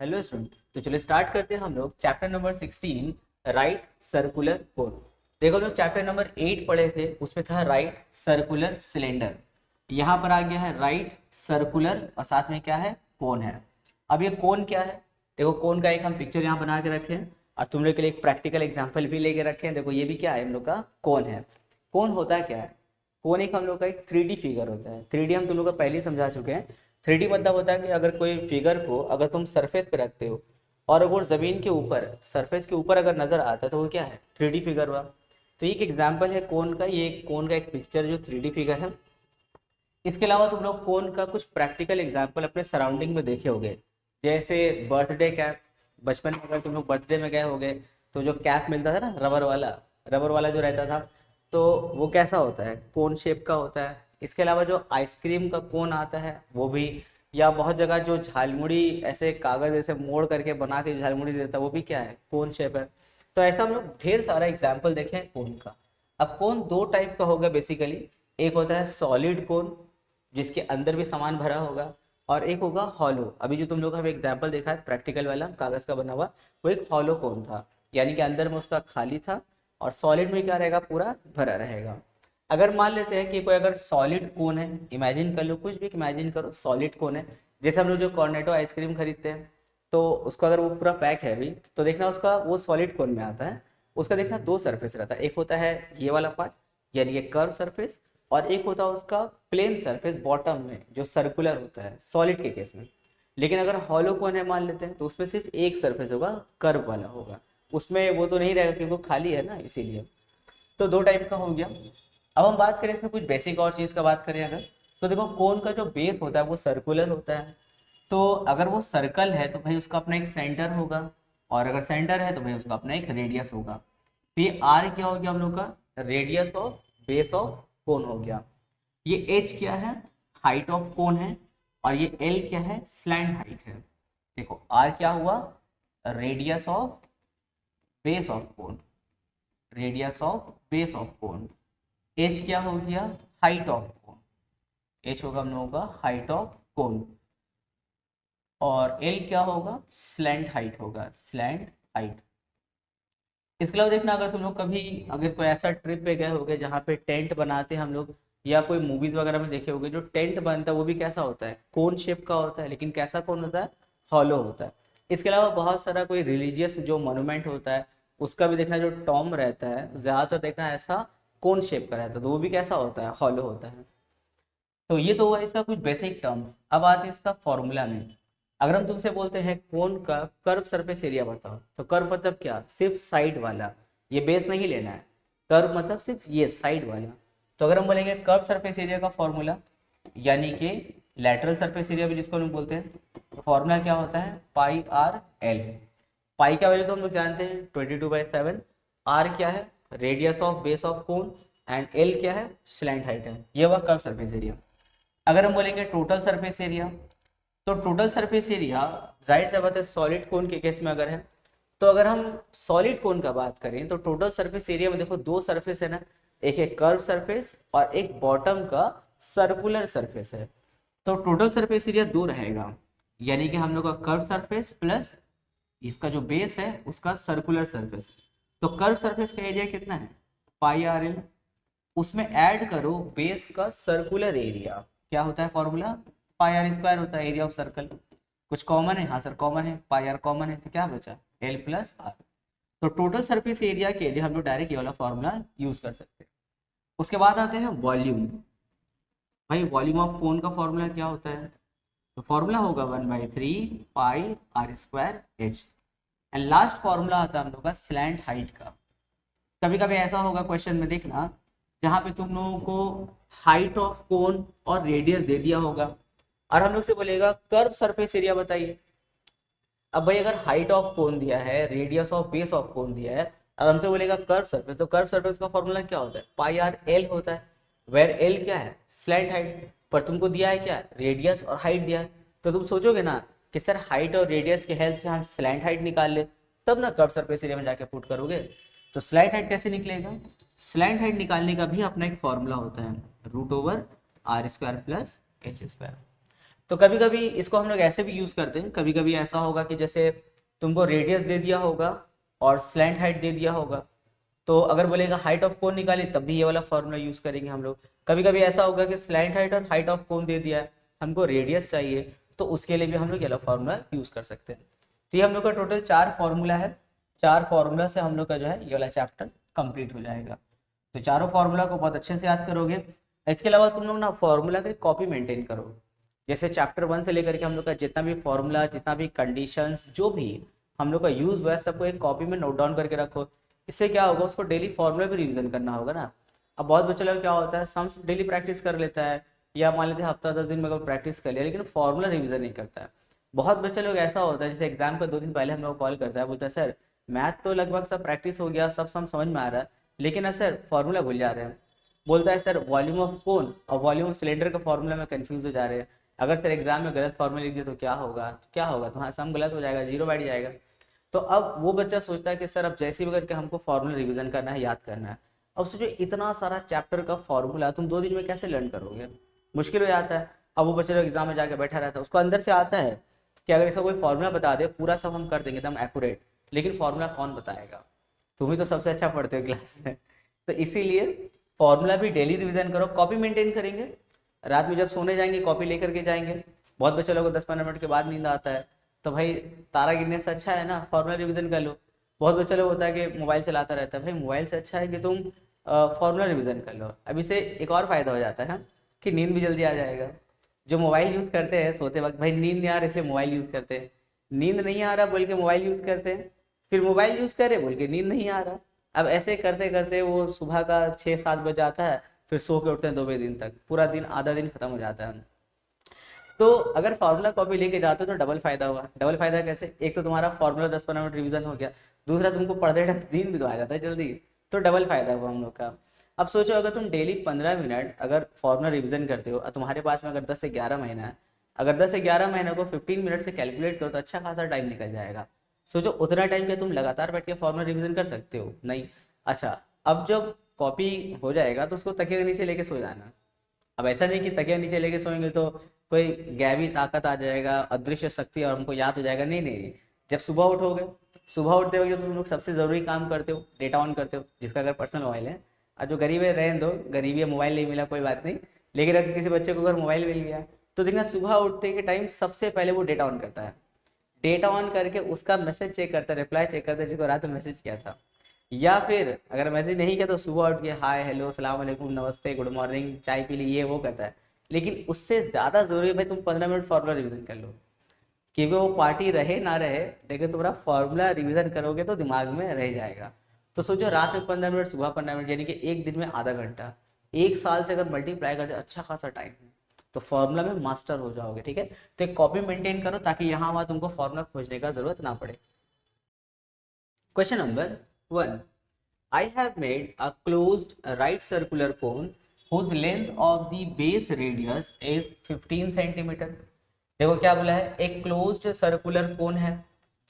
Hello student. तो चलिए start करते हैं हम लोग चैप्टर नंबर 16 राइट सर्कुलर कोन। देखो लोग चैप्टर नंबर 8 पढ़े थे, उसमें था राइट सर्कुलर सिलेंडर। यहाँ पर आ गया है राइट सर्कुलर और साथ में क्या है, कोन है। अब ये कोन क्या है, देखो कोन का एक हम पिक्चर यहाँ बना के रखे हैं और तुम लोग के लिए एक प्रैक्टिकल एग्जाम्पल भी लेके रखे हैं। देखो ये भी क्या है, हम लोग का कोन है। कोन होता है क्या है, कोन एक हम लोग का एक 3D फिगर होता है। 3D हम तुम लोग को पहले ही समझा चुके हैं। 3D मतलब होता है कि अगर कोई फिगर को अगर तुम सरफेस पे रखते हो और अगर ज़मीन के ऊपर सरफेस के ऊपर अगर नज़र आता है तो वो क्या है, 3D फिगर हुआ। तो ये एक एग्जाम्पल है कोन का, ये कोन का एक पिक्चर जो 3D फिगर है। इसके अलावा तुम लोग कोन का कुछ प्रैक्टिकल एग्जाम्पल अपने सराउंडिंग में देखे होंगे, जैसे बर्थडे कैप। बचपन में अगर तुम लोग बर्थडे में गए होंगे तो जो कैप मिलता था ना, रबर वाला जो रहता था, तो वो कैसा होता है, कोन शेप का होता है। इसके अलावा जो आइसक्रीम का कोन आता है वो भी, या बहुत जगह जो झालमुड़ी ऐसे कागज ऐसे मोड़ करके बना के झालमुड़ी देता है वो भी क्या है, कोन शेप है। तो ऐसा हम लोग ढेर सारा एग्जाम्पल देखे हैं कोन का। अब कोन दो टाइप का होगा बेसिकली, एक होता है सॉलिड कोन जिसके अंदर भी सामान भरा होगा, और एक होगा हॉलो। अभी जो तुम लोग हमें एग्जाम्पल देखा है प्रैक्टिकल वाला कागज का बना हुआ, वो एक हॉलो कोन था, यानी कि अंदर में उसका खाली था और सॉलिड में क्या रहेगा, पूरा भरा रहेगा। अगर मान लेते हैं कि कोई अगर सॉलिड कोन है, इमेजिन कर लो, कुछ भी इमेजिन करो सॉलिड कोन है। जैसे हम लोग जो कॉर्नेटो आइसक्रीम खरीदते हैं तो उसका अगर वो पूरा पैक है अभी, तो देखना उसका वो सॉलिड कोन में आता है। उसका देखना दो सरफेस रहता है, एक होता है ये वाला पार्ट यानी ये कर्व सरफेस, और एक होता है उसका प्लेन सरफेस बॉटम में जो सर्कुलर होता है सॉलिड के केस में। लेकिन अगर हॉलो कोन है मान लेते हैं तो उसमें सिर्फ एक सरफेस होगा, कर्व वाला होगा, उसमें वो तो नहीं रहेगा क्योंकि वो खाली है ना, इसीलिए। तो दो टाइप का हो गया। अब हम बात करें इसमें कुछ बेसिक और चीज़ का बात करें अगर, तो देखो कोन का जो बेस होता है वो सर्कुलर होता है। तो अगर वो सर्कल है तो भाई उसका अपना एक सेंटर होगा, और अगर सेंटर है तो भाई उसका अपना एक रेडियस होगा। तो ये आर क्या हो गया हम लोग का, radius of base of cone हो गया। ये एच क्या है, हाइट ऑफ कोन है, और ये एल क्या है, स्लैंट हाइट है। देखो आर क्या हुआ, radius of base of cone, radius of base of cone. H क्या हो गया, हाइट ऑफ कोन, एच होगा हम लोगों का हाइट ऑफ कोन। और एल क्या होगा, स्लैंट हाइट होगा, स्लैंट हाइट। इसके अलावा देखना अगर तुम लोग कभी अगर कोई ऐसा ट्रिप पे गए होगे जहाँ पे टेंट बनाते हैं हम लोग, या कोई मूवीज वगैरह में देखे होगे, जो टेंट बनता है वो भी कैसा होता है, कोन शेप का होता है, लेकिन कैसा कोन होता है, हॉलो होता है। इसके अलावा बहुत सारा कोई रिलीजियस जो मोनूमेंट होता है उसका भी देखना, जो टॉम रहता है ज्यादातर देखना ऐसा कोन शेप का रहता है, तो वो भी कैसा होता है, हॉलो होता है। तो ये तो हुआ इसका कुछ बेसिक टर्म्स। अब आते हैं इसका फॉर्मूला में। अगर हम तुमसे बोलते हैं कोन का कर्व सरफेस एरिया बताओ, तो कर्व मतलब क्या, सिर्फ साइड वाला, ये बेस नहीं लेना है। कर्व मतलब सिर्फ ये साइड वाला। तो अगर हम बोलेंगे कर्व सरफेस एरिया का फॉर्मूला, यानी कि लेटरल सरफेस एरिया भी जिसको हम बोलते हैं, तो फॉर्मूला क्या होता है, पाई आर एल। पाई का वैल्यू तो हम लोग जानते हैं 22/7। आर क्या है, radius of base of cone, and L क्या है, स्लैंट हाइट है। ये हुआ कर्व सरफेस एरिया। अगर हम बोलेंगे टोटल सरफेस एरिया, तो टोटल सरफेस एरिया जाहिर सी बात है सॉलिड कोन के केस में अगर है, तो अगर हम सॉलिड कोन का बात करें तो टोटल सरफेस एरिया में देखो दो सरफेस है ना, एक है कर्व सरफेस और एक बॉटम का सर्कुलर सरफेस है। तो टोटल सरफेस एरिया दो रहेगा, यानी कि हम लोग का कर्व सरफेस प्लस इसका जो बेस है उसका सर्कुलर सरफेस। तो कर्व सरफेस का एरिया कितना है, पाई आर एल, उसमें ऐड करो बेस का सर्कुलर एरिया, क्या होता है फॉर्मूला, पाई आर स्क्वायर होता है एरिया ऑफ सर्कल। कुछ कॉमन है, हाँ सर कॉमन है, पाई आर कॉमन है, तो क्या बचा, एल प्लस आर। तो टोटल सरफेस एरिया के लिए हम लोग डायरेक्ट ये वाला फॉर्मूला यूज कर सकते हैं। उसके बाद आते हैं वॉल्यूम। भाई वॉल्यूम ऑफ कोन का फॉर्मूला क्या होता है, तो फॉर्मूला होगा 1/3 pi r square h. And last formula आता है हम लोग का स्लैंट हाइट का। कभी कभी ऐसा होगा क्वेश्चन में देखना, जहाँ पे तुम लोगों को हाइट ऑफ कोन और रेडियस दे दिया होगा, और हम लोग से बोलेगा कर्व सरफेस एरिया बताइए। अब भाई अगर हाइट ऑफ कोन दिया है, radius of base of cone दिया है, और हमसे बोलेगा कर्व सरफेस, तो कर्व सरफेस का फॉर्मूला क्या होता है, पाई आर एल होता है, वेर एल क्या है, स्लैंट हाइट। पर तुमको दिया है क्या, रेडियस और हाइट दिया है, तो तुम सोचोगे ना कि सर हाइट और रेडियस के हेल्प से हम स्लैंट हाइट निकाल ले, तब ना कर्व सरफेस एरिया में जाके पुट करोगे। तो स्लैंट हाइट कैसे निकलेगा, स्लैंट हाइट निकालने का भी अपना एक फॉर्मूला होता है, root over r square plus h square. तो कभी कभी इसको हम लोग ऐसे भी यूज़ करते हैं, कभी कभी ऐसा होगा कि जैसे तुमको रेडियस दे दिया होगा और स्लैंट हाइट दे दिया होगा, तो अगर बोलेगा हाइट ऑफ कोन निकाली तब भी ये वाला फॉर्मूला यूज़ करेंगे हम लोग। कभी कभी ऐसा होगा कि स्लैंट हाइट और हाइट ऑफ कोन दे दिया है, हमको रेडियस चाहिए, तो उसके लिए भी हम लोग ये वाला फॉर्मूला यूज़ कर सकते हैं। तो ये हम लोग का टोटल 4 फॉर्मूला है, 4 फॉर्मूला से हम लोग का जो है ये वाला चैप्टर कंप्लीट हो जाएगा। तो चारों फॉर्मूला को बहुत अच्छे से याद करोगे। इसके अलावा तुम लोग ना फॉर्मूला की कॉपी मेंटेन करो, जैसे चैप्टर 1 से लेकर के हम लोग का जितना भी फॉर्मूला, जितना भी कंडीशंस, जो भी हम लोग का यूज हुआ है, सबको एक कॉपी में नोट डाउन करके रखो। इससे क्या होगा, उसको डेली फॉर्मूला भी रिवीजन करना होगा ना। अब बहुत बच्चे लोग क्या होता है, सम्स डेली प्रैक्टिस कर लेता है, या मान लेते हैं हफ्ता 10 दिन में अगर प्रैक्टिस कर लिया, लेकिन फॉर्मूला रिवीजन नहीं करता है। बहुत बच्चे लोग ऐसा होता है, जैसे एग्जाम का 2 दिन पहले हम लोग कॉल करता है, बोलता है सर मैथ तो लगभग सब प्रैक्टिस हो गया, सब सम समझ में आ रहा है, लेकिन सर फॉर्मूला भूल जा रहे हैं। बोलता है सर वॉल्यूम ऑफ कोन और वॉल्यूम ऑफ सिलेंडर का फॉर्मूला में कंफ्यूज हो जा रहे हैं। अगर सर एग्जाम में गलत फॉर्मूला लिख दिया तो क्या होगा, क्या होगा, तुम्हारा सम गलत हो जाएगा, जीरो बैठ जाएगा। तो अब वो बच्चा सोचता है कि सर अब जैसे भी करके हमको फॉर्मूला रिवीजन करना है, याद करना है। अब सोचो इतना सारा चैप्टर का फॉर्मूला तुम 2 दिन में कैसे लर्न करोगे, मुश्किल हो जाता है। अब वो बच्चे लोग एग्जाम में जाके बैठा रहता है, उसको अंदर से आता है कि अगर इसका कोई फॉर्मूला बता दे, पूरा सब हम कर देंगे एकदम एक्यूरेट, लेकिन फॉर्मूला कौन बताएगा, तुम ही तो सबसे अच्छा पढ़ते हो क्लास में। तो इसीलिए फॉर्मूला भी डेली रिवीजन करो, कॉपी मेंटेन करेंगे, रात में जब सोने जाएंगे कॉपी लेकर के जाएंगे। बहुत बच्चे लोगों को 10-15 मिनट के बाद नींद आता है, तो भाई तारा गिनने से अच्छा है ना फॉर्मूला रिवीजन कर लो। बहुत बच्चे लोग होता है कि मोबाइल चलाता रहता है, भाई मोबाइल से अच्छा है कि तुम फॉर्मूला रिवीजन कर लो। अब इससे एक और फायदा हो जाता है हाँ, कि नींद भी जल्दी आ जाएगा। जो मोबाइल यूज़ करते हैं सोते वक्त, भाई नींद नहीं आ रहा इसलिए मोबाइल यूज़ करते हैं, नींद नहीं आ रहा बोल के मोबाइल यूज़ करते हैं, फिर मोबाइल यूज़ करे बोल के नींद नहीं आ रहा। अब ऐसे करते करते वो सुबह का 6-7 बज जाता है, फिर सो के उठते हैं 2 बजे, दिन तक पूरा दिन, आधा दिन खत्म हो जाता है। तो अगर फार्मूला कॉपी लेके जाते हो तो डबल फायदा हुआ। डबल फायदा कैसे, एक तो तुम्हारा फार्मूला 10-15 मिनट रिवीजन हो गया, दूसरा तुमको पढ़ते टाइम नींद भी तो आ जाता है जल्दी, तो डबल फायदा हुआ हम लोग का। अब सोचो अगर तुम डेली 15 मिनट अगर फार्मूला रिवीजन करते हो और तुम्हारे पास में अगर 10 से 11 महीना है, अगर 10 से 11 महीने को 15 मिनट से कैलकुलेट करो तो अच्छा खासा टाइम निकल जाएगा। सोचो उतना टाइम क्या तुम लगातार बैठ के फार्मूला रिवीजन कर सकते हो, नहीं। अच्छा, अब जब कॉपी हो जाएगा तो उसको तकिए के नीचे लेके सो जाना। अब ऐसा नहीं कि तकिया नीचे लेके सोएंगे तो कोई गैबी ताकत आ जाएगा, अदृश्य शक्ति और हमको याद हो जाएगा, नहीं नहीं नहीं। जब सुबह उठोगे, सुबह उठते वक्त तो तुम लोग सबसे ज़रूरी काम करते हो, डेटा ऑन करते हो, जिसका अगर पर्सनल मोबाइल है। और जो गरीब है रहने दो, गरीबी है, मोबाइल नहीं मिला कोई बात नहीं, लेकिन अगर किसी बच्चे को अगर मोबाइल मिल गया तो देखना सुबह उठते के टाइम सबसे पहले वो डेटा ऑन करता है। डेटा ऑन करके उसका मैसेज चेक करता है, रिप्लाई चेक करता है, जिसको रात में मैसेज किया था। या फिर अगर मैसेज नहीं किया तो सुबह उठ के हाय हेलो सलाम वालेकुम नमस्ते गुड मॉर्निंग चाय पी ली, ये वो करता है। लेकिन उससे ज़्यादा ज़रूरी है भाई तुम 15 मिनट फार्मूला रिवीजन कर लो, क्योंकि वो पार्टी रहे ना रहे, लेकिन तुम्हारा फार्मूला रिवीजन करोगे तो दिमाग में रह जाएगा। तो सोचो रात में 15 मिनट, सुबह 15 मिनट, यानी कि एक दिन में आधा घंटा, 1 साल से अगर मल्टीप्लाई करते अच्छा खासा टाइम है, तो फार्मूला में मास्टर हो जाओगे। ठीक है, तो एक कॉपी मेंटेन करो ताकि यहाँ वहाँ तुमको फार्मूला खोजने का जरूरत ना पड़े। Question number 1, I have made a closed right circular cone whose length of the base radius is 15 centimetre. देखो क्या बोला है, एक क्लोज्ड सर्कुलर कोन है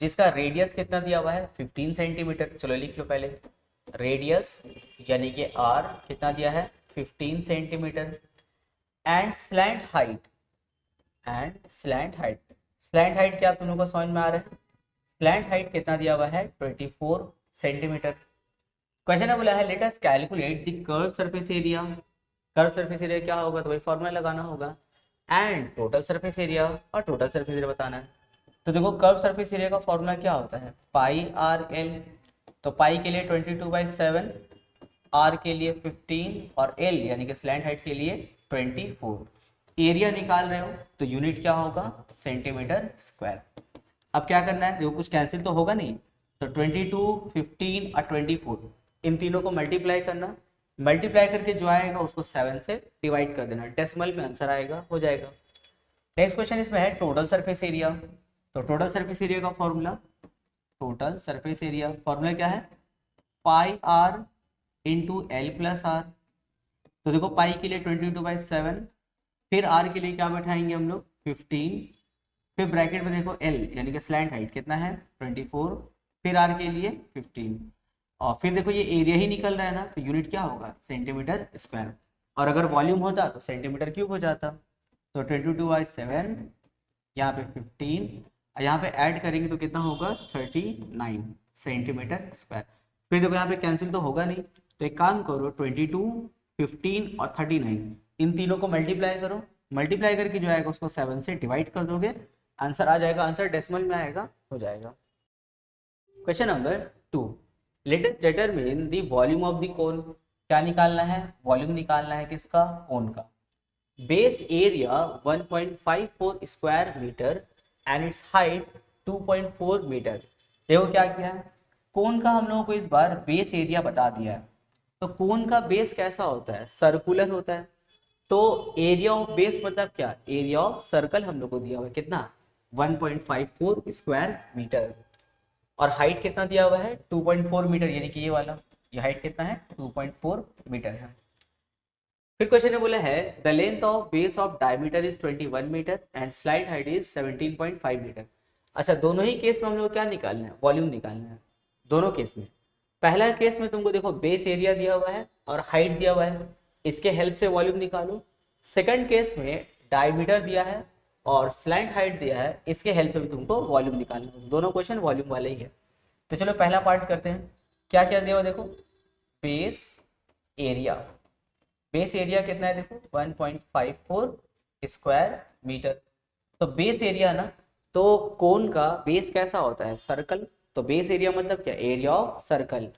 जिसका रेडियस कितना दिया हुआ है 15 सेंटीमीटर। चलो लिख लो पहले, रेडियस यानी कि r कितना दिया है 15 centimetre, and slant height, slant height क्या आप दोनों को समझ में आ रहा है, स्लैंट हाइट कितना दिया हुआ है 24 सेंटीमीटर। क्वेश्चन है बोला है let us calculate the curve surface area. Curve surface area क्या होगा, तो वही फॉर्मूला लगाना होगा, एंड टोटल सरफेस एरिया, और टोटल सरफेस एरिया बताना है। तो देखो कर्व सरफेस एरिया का फॉर्मूला क्या होता है, पाई आर एल। तो पाई के लिए 22/7, आर के लिए 15 और एल यानी कि स्लैंट हाइट के लिए 24। एरिया निकाल रहे हो तो यूनिट क्या होगा, सेंटीमीटर स्क्वायर। अब क्या करना है, देखो कुछ कैंसिल तो होगा नहीं, तो 22, 15 और 24 इन तीनों को मल्टीप्लाई करना, मल्टीप्लाई करके जो आएगा उसको 7 से डिवाइड कर देना, डेसिमल में आंसर आएगा, हो जाएगा। नेक्स्ट क्वेश्चन इसमें है टोटल सरफेस एरिया। तो टोटल सरफेस एरिया का formula, total surface area formula क्या है, pi r into l plus r. तो देखो पाई के लिए 22/7, फिर आर के लिए क्या बैठाएंगे हम लोग 15, फिर ब्रैकेट में देखो एल यानी कि स्लैंट हाइट कितना है 24, फिर आर के लिए 15, और फिर देखो ये एरिया ही निकल रहा है ना, तो यूनिट क्या होगा सेंटीमीटर स्क्वायर, और अगर वॉल्यूम होता तो सेंटीमीटर क्यूब हो जाता। तो 22/7, यहाँ पे 15, यहाँ पे ऐड करेंगे तो कितना होगा 39 सेंटीमीटर स्क्वायर। फिर देखो यहाँ पे कैंसिल तो होगा नहीं, तो एक काम करो 22, 15 और 39 इन तीनों को मल्टीप्लाई करो, मल्टीप्लाई करके जो आएगा उसको 7 से डिवाइड कर दोगे, आंसर आ जाएगा, आंसर डेसिमल में आएगा, हो जाएगा। Question number 2, let us determine the volume of the cone. क्या निकालना है, वॉल्यूम निकालना है किसका, कोन का। Base area 1.54 square metre and its height 2.4 metre. देखो क्या किया है, कोन का हम लोगों को इस बार बेस एरिया बता दिया है। तो कोन का बेस कैसा होता है, सर्कुलर होता है। तो एरिया ऑफ बेस मतलब क्या, एरिया ऑफ सर्कल हम लोग को दिया हुआ है कितना 1.54 स्क्वायर मीटर, और हाइट कितना दिया हुआ है 2.4 मीटर, यानी कि ये वाला, ये हाइट कितना है 2.4 मीटर है। फिर क्वेश्चन ने बोला है the length of base of diameter is 21 metre and slide height is 17.5 metre. अच्छा, दोनों ही केस में हम लोग क्या निकालना है, वॉल्यूम निकालना है दोनों केस में। पहला केस में तुमको देखो बेस एरिया दिया हुआ है और हाइट दिया हुआ है, इसके हेल्प से वॉल्यूम निकालो। सेकंड केस में डायमीटर दिया है और स्लाइड हाइट दिया है, इसके हेल्प से भी तुमको वॉल्यूम निकालना है। दोनों क्वेश्चन वॉल्यूम वाले ही है। तो चलो पहला पार्ट करते हैं। क्या क्या दिया हुआ देखो, बेस एरिया, बेस एरिया कितना है देखो 1.54 स्क्वायर मीटर। तो बेस एरिया ना, तो कोन का बेस कैसा होता है, सर्कल। तो बेस एरिया मतलब क्या, एरिया ऑफ सर्कल।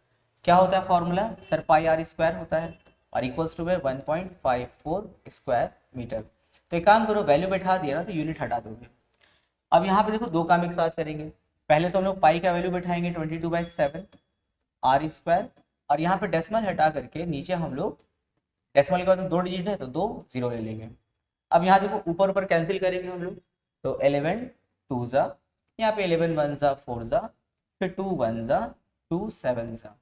क्या होता है formula sir, pi r square होता है और इक्वल्स टू 1.54 स्क्वायर मीटर। तो एक काम करो, वैल्यू बैठा दिया ना तो यूनिट हटा दोगे। अब यहाँ पे देखो दो काम एक साथ करेंगे। पहले तो हम लोग पाई का वैल्यू बैठाएंगे 22/7 आर स्क्वायर, और यहाँ पे डेसिमल हटा करके नीचे हम लोग डेसिमल के बाद में 2 डिजिट है तो 2 जीरो ले लेंगे। अब यहाँ देखो ऊपर ऊपर कैंसिल करेंगे हम लोग, तो 11 2 जा, यहाँ पे 11 1 जा 4 जा, फिर 2 1 जा 2 7 जा।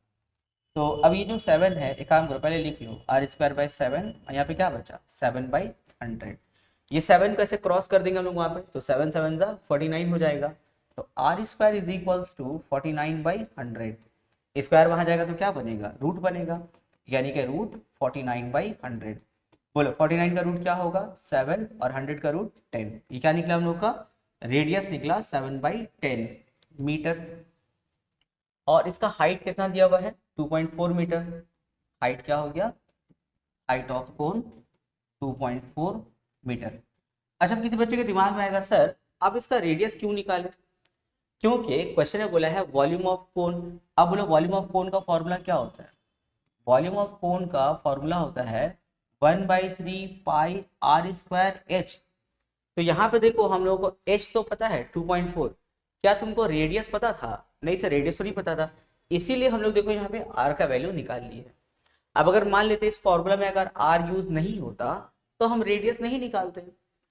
तो अब ये जो 7 है, एक काम करो पहले लिख लो r²/7, और यहाँ पे क्या बचा 7/100। ये 7 कैसे क्रॉस कर देंगे हम लोग वहाँ पे, तो 7 7 जा 49 हो जाएगा। तो r² is equals to 49/100, square वहाँ जाएगा तो क्या बनेगा, रूट बनेगा, यानी कि रूट 49/100। बोलो 49 का रूट क्या होगा 7 और 100 का रूट 10। ये क्या निकला हम लोग का, रेडियस निकला 7/10 मीटर। और इसका हाइट कितना दिया हुआ है 2.4 मीटर। हाइट क्या हो गया, हाइट ऑफ कोन 2.4 मीटर। अच्छा, किसी बच्चे के दिमाग में आएगा सर आप इसका रेडियस क्यों निकाले, क्योंकि क्वेश्चन ने बोला है वॉल्यूम ऑफ कोन। अब बोलो वॉल्यूम ऑफ कोन का फॉर्मूला क्या होता है, वॉल्यूम ऑफ कोन का फॉर्मूला होता है 1/3 पाई r² h। तो यहाँ पे देखो हम लोगों को h तो पता है 2.4, क्या तुमको रेडियस पता था, नहीं सर रेडियस तो नहीं पता था, इसीलिए हम लोग देखो यहाँ पे r का वैल्यू निकाल लिए। अब अगर मान लेते इस फॉर्मूला में अगर r यूज नहीं होता तो हम रेडियस नहीं निकालते।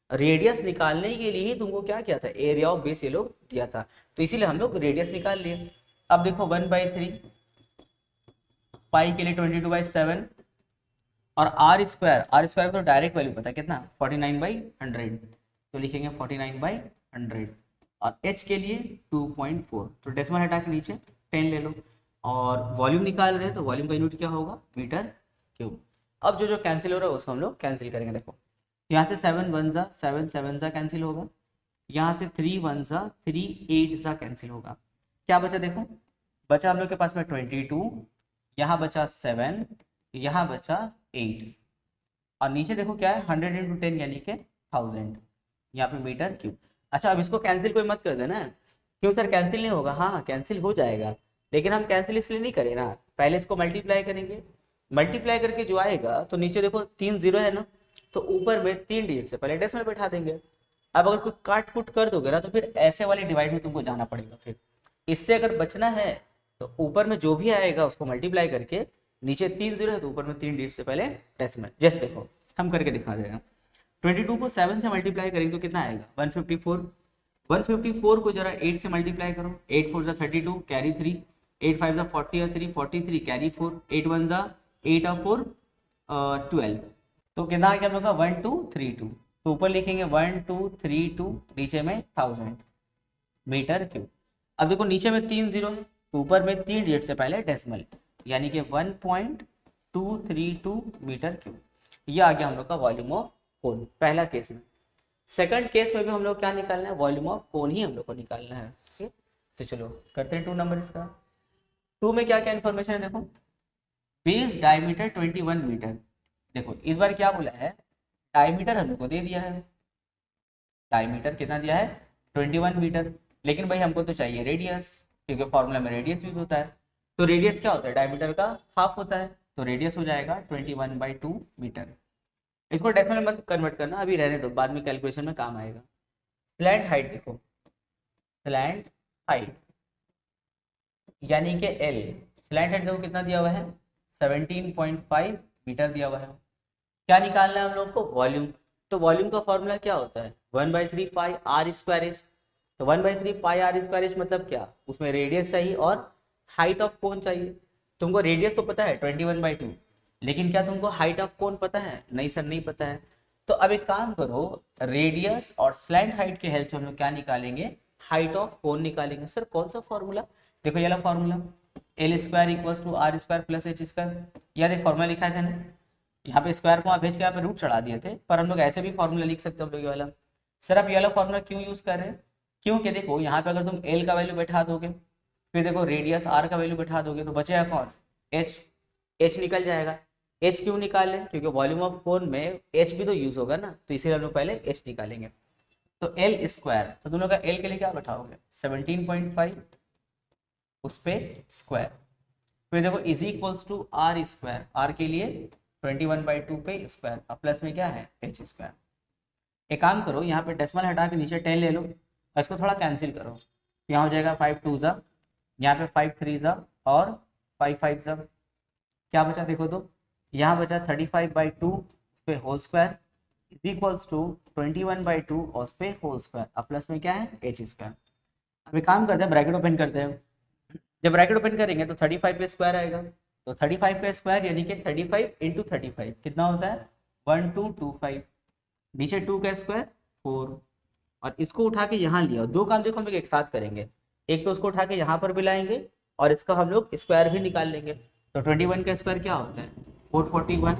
रेडियस निकालने के लिए ही तुमको क्या किया था, एरिया ऑफ बेस ये लोग दिया था, तो इसीलिए हम लोग रेडियस निकाल लिए। अब देखो 1/3 पाई के लिए 22/7 और r² तो डायरेक्ट वैल्यू पता है कितना 49/100, तो लिखेंगे 49/100। और h के लिए 2.4, तो डेसिमल हटा के नीचे 10 ले लो। और वॉल्यूम निकाल रहे हैं तो वॉल्यूम का यूनिट क्या होगा, मीटर क्यूब। अब जो जो कैंसिल हो रहा है उसको हम लोग कैंसिल करेंगे। देखो यहाँ से 7 1 जा 7 7 जा कैंसिल होगा, यहाँ से 3 1 जा 3 8 जा कैंसिल होगा। क्या बचा देखो, बचा हम लोग के पास में 22, यहाँ बचा 7, यहाँ बचा 8, और नीचे देखो क्या है 100 × 10 यानी कि 1000, यहाँ पे मीटर क्यूब। अच्छा, अब इसको कैंसिल कोई मत कर देना, क्यों सर कैंसिल नहीं होगा, हाँ कैंसिल हो जाएगा, लेकिन हम कैंसिल इसलिए नहीं करें ना, पहले इसको मल्टीप्लाई करेंगे, मल्टीप्लाई करके जो आएगा तो नीचे देखो 3 0 है ना, तो ऊपर में 3 डिजिट से पहले डेसिमल बैठा देंगे। अब अगर कोई काट कुट कर दोगे ना तो फिर ऐसे वाली डिवाइड में तुमको जाना पड़ेगा। फिर इससे अगर बचना है तो ऊपर में जो भी आएगा उसको मल्टीप्लाई करके, नीचे 3 0 है तो ऊपर में 3 डिजिट से पहले डेसिमल। जैसे देखो हम करके दिखा दे रहे हैं, 22 को 7 से मल्टीप्लाई करेंगे तो कितना आएगा 154। 154 को जरा 8 से मल्टीप्लाई करो, 8 4 जा 32 कैरी 3, 8 5 जा 40 3 43 कैरी 4, 8 1 जा 8 और 4 12, तो कितना आ गया हम लोग का 1232। तो ऊपर लिखेंगे 1232, नीचे में 1000 मीटर क्यूब। अब देखो नीचे में 3 0 है तो ऊपर में 3 डिजिट से पहले डेसिमल, यानी कि 1.232 मीटर क्यूब। ये आ गया हम लोग का वॉल्यूम ऑफ कोन पहला केस में। सेकंड केस में भी हम लोग क्या निकालना है, वॉल्यूम ऑफ कोन ही हम लोग को निकालना है। ठीक, तो चलो करते हैं 2 नंबर इसका। 2 में क्या क्या इन्फॉर्मेशन है देखो, बेस डायमीटर 21 मीटर। देखो इस बार क्या बोला है, डायमीटर हम लोग को दे दिया है, डायमीटर कितना दिया है 21 मीटर, लेकिन भाई हमको तो चाहिए रेडियस, क्योंकि फॉर्मूला में रेडियस यूज होता है। तो रेडियस क्या होता है, डायमीटर का हाफ होता है, तो रेडियस हो जाएगा 21/2 मीटर। इसको डेसिमल में मत कन्वर्ट करना, अभी रहने दो, बाद में कैलकुलेशन में काम आएगा। स्लैंट हाइट देखो, स्लैंट हाइट यानी कि एल, स्लैंट हाइट देखो कितना दिया हुआ है 17.5 मीटर दिया हुआ है। क्या निकालना है हम लोग को, वॉल्यूम। तो वॉल्यूम का फॉर्मूला क्या होता है 1/3 पाई आर स्क्वायर एच। तो 1/3 पाई आर स्क्वायर एच मतलब क्या, उसमें रेडियस चाहिए और हाइट ऑफ कोन चाहिए। तुमको रेडियस तो पता है 21/2, लेकिन क्या तुमको हाइट ऑफ कोन पता है, नहीं सर नहीं पता है। तो अब एक काम करो, रेडियस और स्लैंट हाइट के हेल्प से हम लोग क्या निकालेंगे, हाइट ऑफ कोन निकालेंगे। सर कौन सा फॉर्मूला, देखो ये वाला formula, l square equals to r square plus h square. यार एक फॉर्मूला लिखा है ना, यहाँ पे स्क्वायर को वहाँ भेज के यहाँ पे रूट चढ़ा दिए थे, पर हम लोग ऐसे भी फॉर्मूला लिख सकते हैं हम लोग ये वाला। सर आप ये वाला फॉर्मूला क्यों यूज कर रहे हैं, क्योंकि देखो यहाँ पे अगर तुम एल का वैल्यू बैठा दोगे, फिर देखो रेडियस आर का वैल्यू बैठा दोगे, तो बचेगा कौन, एच, एच निकल जाएगा। एच क्यों निकाले, क्योंकि वॉल्यूम ऑफ कोन में एच भी तो यूज होगा ना, तो इसीलिए हम लोग पहले एच निकालेंगे। तो एल स्क्वायर, तो दोनों का एल के लिए क्या बैठाओगे 17.5 उस पे स्क्वायर, फिर देखो is equals to r square, r के लिए 21/2 पे स्क्वायर, अब प्लस में क्या है एच स्क्वायर। एक काम करो, यहाँ पे डेसिमल हटा के नीचे 10 ले लो और इसको थोड़ा कैंसिल करो, यहाँ हो जाएगा 5 2 ज़ा, यहाँ पे 5 3 ज़ा और 5 5 ज़ा, क्या बचा देखो तो, यहाँ बचा 35/2 उस पे whole square is equals to 21/2 और उस पे होल स्क्वायर, अब प्लस में क्या है एच स्क्वायर। अब एक काम करते हैं, ब्रैकेट ओपन करते हैं, जब ब्रैकेट ओपन करेंगे तो 35 पे स्क्वायर आएगा, तो 35 पे स्क्वायर यानी कि 35 इंटू 35 कितना होता है 1225, नीचे 2 का स्क्वायर 4, और इसको उठा के यहाँ लिया। दो काम देखो हम लोग एक साथ करेंगे, एक तो उसको उठा के यहाँ पर भी लाएंगे और इसका हम लोग स्क्वायर भी निकाल लेंगे। तो 21 का स्क्वायर क्या होता है 441,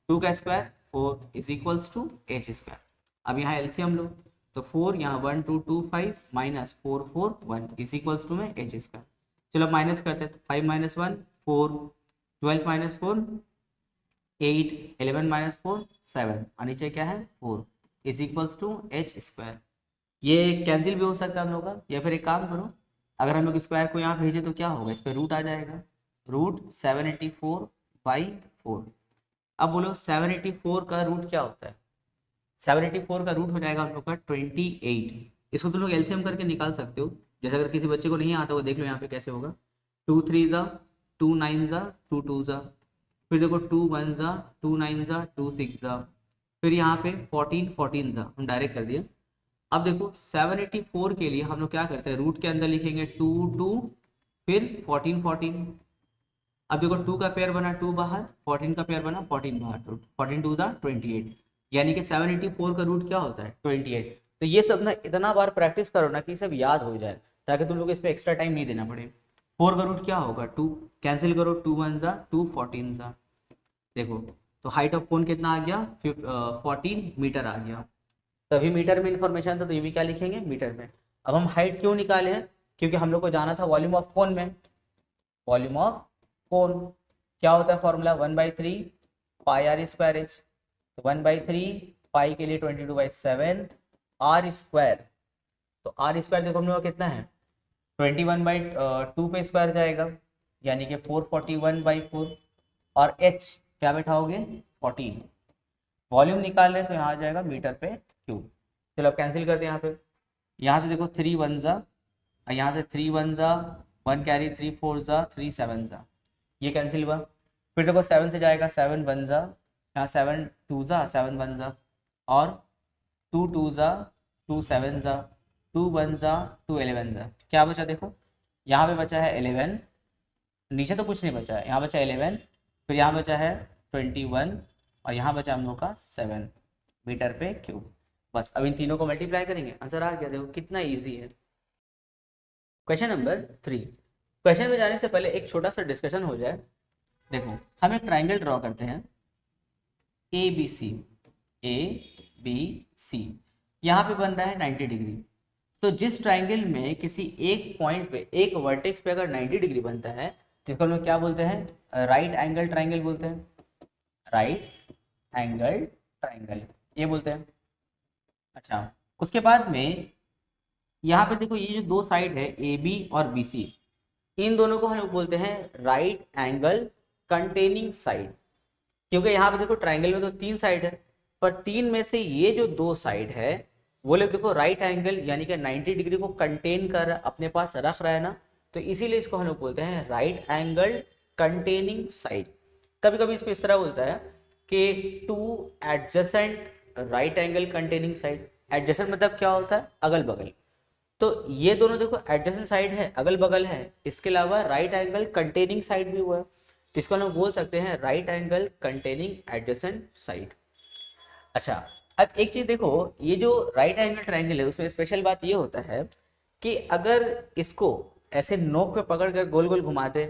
2 का square 4 is equals to h square. अब यहाँ एलसीएम लो, तो 4 यहाँ 1225 माइनस 441 इज इक्वल्स टू में एच स्क्वायर। चलो माइनस करते हैं, 5 - 1 4, 12 - 4 8, 11 - 4 7 और नीचे क्या है 4 is equals to h square. ये कैंसिल भी हो सकता है हम लोग का, या फिर एक काम करो, अगर हम लोग स्क्वायर को यहाँ भेजे तो क्या होगा, इस पर रूट आ जाएगा, रूट 784/4। अब बोलो 784 का रूट क्या होता है, 784 का रूट हो जाएगा हम लोग का 28। इसको तुम लोग एलसीएम करके निकाल सकते हो, जैसे अगर किसी बच्चे को नहीं आता हो देख लो यहाँ पे कैसे होगा, 2 3 ज़ा 2 9 ज़ा 2 2 ज़ा, फिर देखो 2 1 ज़ा 2 9 ज़ा 2 6 ज़ा, फिर यहाँ पे 14 14 ज़ा, हम डायरेक्ट कर दिए। अब देखो 784 के लिए हम लोग क्या करते हैं, रूट के अंदर लिखेंगे 2 2 फिर 14 14। अब देखो 2 का पेयर बना 2 बाहर, 14 का पेयर बना 14 बाहर, तो 14 2 ज़ा 28, यानी कि 784 का रूट क्या होता है 28। तो ये सब ना इतना बार प्रैक्टिस करो ना कि सब याद हो जाए, ताकि तुम लोग इस पर एक्स्ट्रा टाइम नहीं देना पड़े। 4 का रूट क्या होगा 2, कैंसिल करो 2 1 ज़ा 2 14 ज़ा, देखो तो हाइट ऑफ कोन कितना आ गया 14 मीटर आ गया। तभी मीटर में इंफॉर्मेशन था, तो ये भी क्या लिखेंगे मीटर में। अब हम हाइट क्यों निकाले हैं, क्योंकि हम लोग को जाना था वॉल्यूम ऑफ कोन में। वॉल्यूम ऑफ कोन क्या होता है formula 1/3 pi r square h, तो 1/3 पाई के लिए 22/7 आर स्क्वायर, तो आर स्क्वायर देखो हम लोग का कितना है 21/2 पे स्क्वायर जाएगा, यानी कि 441/4, और एच क्या बैठाओगे 14। वॉल्यूम निकाल रहे हैं तो यहाँ आ जाएगा मीटर पे क्यूब। चलो अब कैंसिल करते हैं, यहाँ से देखो 3 1 ज़ा, यहाँ से 3 1 ज़ा 1 कैरी 3 4 ज़ा 3 7 ज़ा, ये कैंसिल हुआ। फिर देखो 7 से जाएगा 7 1 ज़ा, यहाँ 7 2 ज़ा 7 1 ज़ा, और 2 2 ज़ा 2 7 ज़ा 2 1 ज़ा 2 11 ज़ा, क्या बचा देखो यहाँ पे बचा है 11, नीचे तो कुछ नहीं बचा है, यहाँ बचा 11, फिर यहाँ बचा है 21 और यहाँ बचा हम लोग का 7 मीटर पे क्यूब। बस अब इन तीनों को मल्टीप्लाई करेंगे, आंसर आ गया। देखो कितना इजी है। Question number 3। क्वेश्चन में जाने से पहले एक छोटा सा डिस्कशन हो जाए। देखो हम एक ट्राइंगल ड्रॉ करते हैं ए बी सी, यहाँ पे बन रहा है 90 डिग्री। तो जिस ट्राइंगल में किसी एक पॉइंट पे, एक वर्टेक्स पे अगर 90 डिग्री बनता है तो इसको हम लोग क्या बोलते हैं, राइट एंगल ट्राइंगल बोलते हैं, राइट एंगल ट्राइंगल ये बोलते हैं। अच्छा, उसके बाद में यहाँ पे देखो, ये जो दो साइड है ए बी और बी सी, इन दोनों को हम लोग बोलते हैं राइट एंगल कंटेनिंग साइड। क्योंकि यहाँ पे देखो ट्राइंगल में तो तीन साइड है, पर तीन में से ये जो दो साइड है वो लोग देखो राइट एंगल यानी कि 90 डिग्री को कंटेन कर अपने पास रख रहा है ना, तो इसीलिए इसको हम लोग बोलते हैं राइट एंगल कंटेनिंग साइड। कभी कभी इसको इस तरह बोलता है कि two adjacent right angle containing side. Adjacent मतलब क्या होता है, अगल बगल। तो ये दोनों देखो एडजेसेंट साइड है, अगल बगल है, इसके अलावा राइट एंगल कंटेनिंग साइड भी हुआ है, तो इसको हम लोग बोल सकते हैं right angle containing adjacent side. अच्छा, अब एक चीज देखो, ये जो राइट एंगल ट्रायंगल है उसमें स्पेशल बात ये होता है कि अगर इसको ऐसे नोक पे पकड़ कर गोल गोल घुमाते,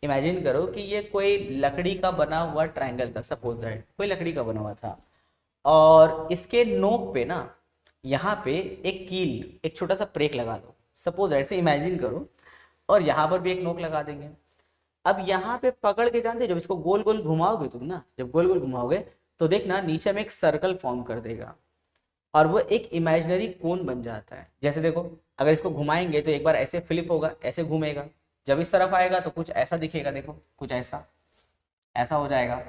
इमेजिन करो कि ये कोई लकड़ी का बना हुआ ट्रायंगल था, सपोज दैट कोई लकड़ी का बना हुआ था, और इसके नोक पे ना यहाँ पे एक कील, एक छोटा सा ब्रेक लगा दो, सपोज ऐसे इमेजिन करो, और यहाँ पर भी एक नोक लगा देंगे। अब यहाँ पे पकड़ के जानते, जब इसको गोल गोल घुमाओगे तुम ना, जब गोल गोल घुमाओगे तो देखना नीचे में एक सर्कल फॉर्म कर देगा और वो एक इमेजिनरी कोन बन जाता है। जैसे देखो, अगर इसको घुमाएंगे तो एक बार ऐसे फ्लिप होगा, ऐसे घूमेगा, जब इस तरफ आएगा तो कुछ ऐसा दिखेगा, देखो कुछ ऐसा ऐसा हो जाएगा।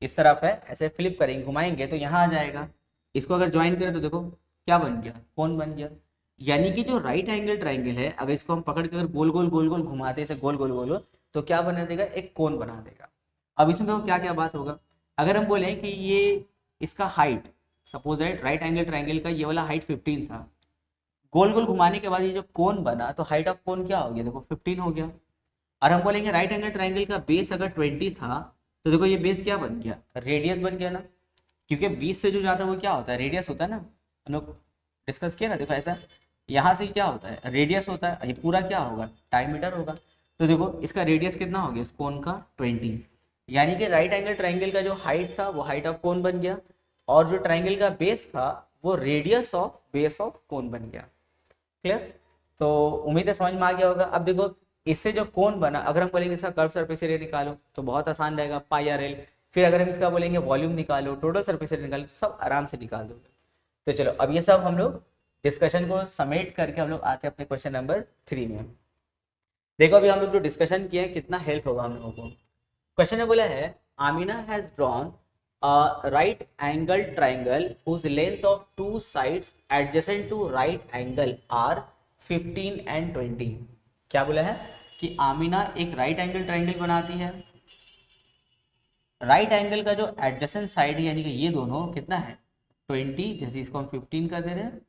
इस तरफ है, ऐसे फ्लिप करेंगे, घुमाएंगे तो यहाँ आ जाएगा। इसको अगर ज्वाइन करें तो देखो क्या बन गया, कोन बन गया। यानी कि जो राइट एंगल ट्राइंगल है, अगर इसको हम पकड़ के अगर गोल गोल घुमाते इसे गोल गोल गोल, तो क्या बना देगा, एक कोन बना देगा। अब इसमें देखो क्या क्या बात होगा, अगर हम बोले कि ये इसका हाइट, सपोज है राइट एंगल ट्राइंगल का ये वाला हाइट 15 था, गोल गोल घुमाने के बाद ये जो कोन बना तो हाइट ऑफ कोन क्या हो गया, देखो 15 हो गया। और हम बोलेंगे राइट एंगल ट्राइंगल का बेस अगर 20 था तो देखो ये बेस क्या बन गया, रेडियस बन गया ना, क्योंकि 20 से जो जाता है वो क्या होता है, रेडियस होता है ना, हम लोग डिस्कस किया ना। देखो ऐसा यहाँ से क्या होता है, रेडियस होता है, ये पूरा क्या होगा, डायमीटर होगा। तो देखो इसका रेडियस कितना हो गया इस कोन का, 20। यानी कि राइट एंगल ट्राइंगल का जो हाइट था वो हाइट ऑफ कोन बन गया, और जो ट्राइंगल का बेस था वो radius of base of cone बन गया। क्लियर? तो उम्मीद है समझ में आ गया होगा। अब देखो इससे जो कोन बना, अगर हम बोलेंगे इसका कर्व सरफेस एरिया निकालो तो बहुत आसान रहेगा, पाई आर एल। फिर अगर हम इसका बोलेंगे वॉल्यूम निकालो, टोटल सरफेस एरिया निकालो, सब आराम से निकाल दोगे। तो चलो अब ये सब हम लोग डिस्कशन को समेट करके हम लोग आते हैं अपने क्वेश्चन नंबर 3 में। देखो अभी हम लोग जो डिस्कशन किए हैं कितना हेल्प होगा हम लोगों को। क्वेश्चन में बोला है Amina has drawn a right angle triangle whose length of two sides adjacent to right angle are 15 and 20। क्या बोला है कि आमिना एक राइट एंगल ट्राइंगल बनाती है, राइट एंगल का जो एडजेसेंट साइड है यानी कि ये दोनों कितना है 20, जैसे इसको हम 15 कर दे रहे हैं,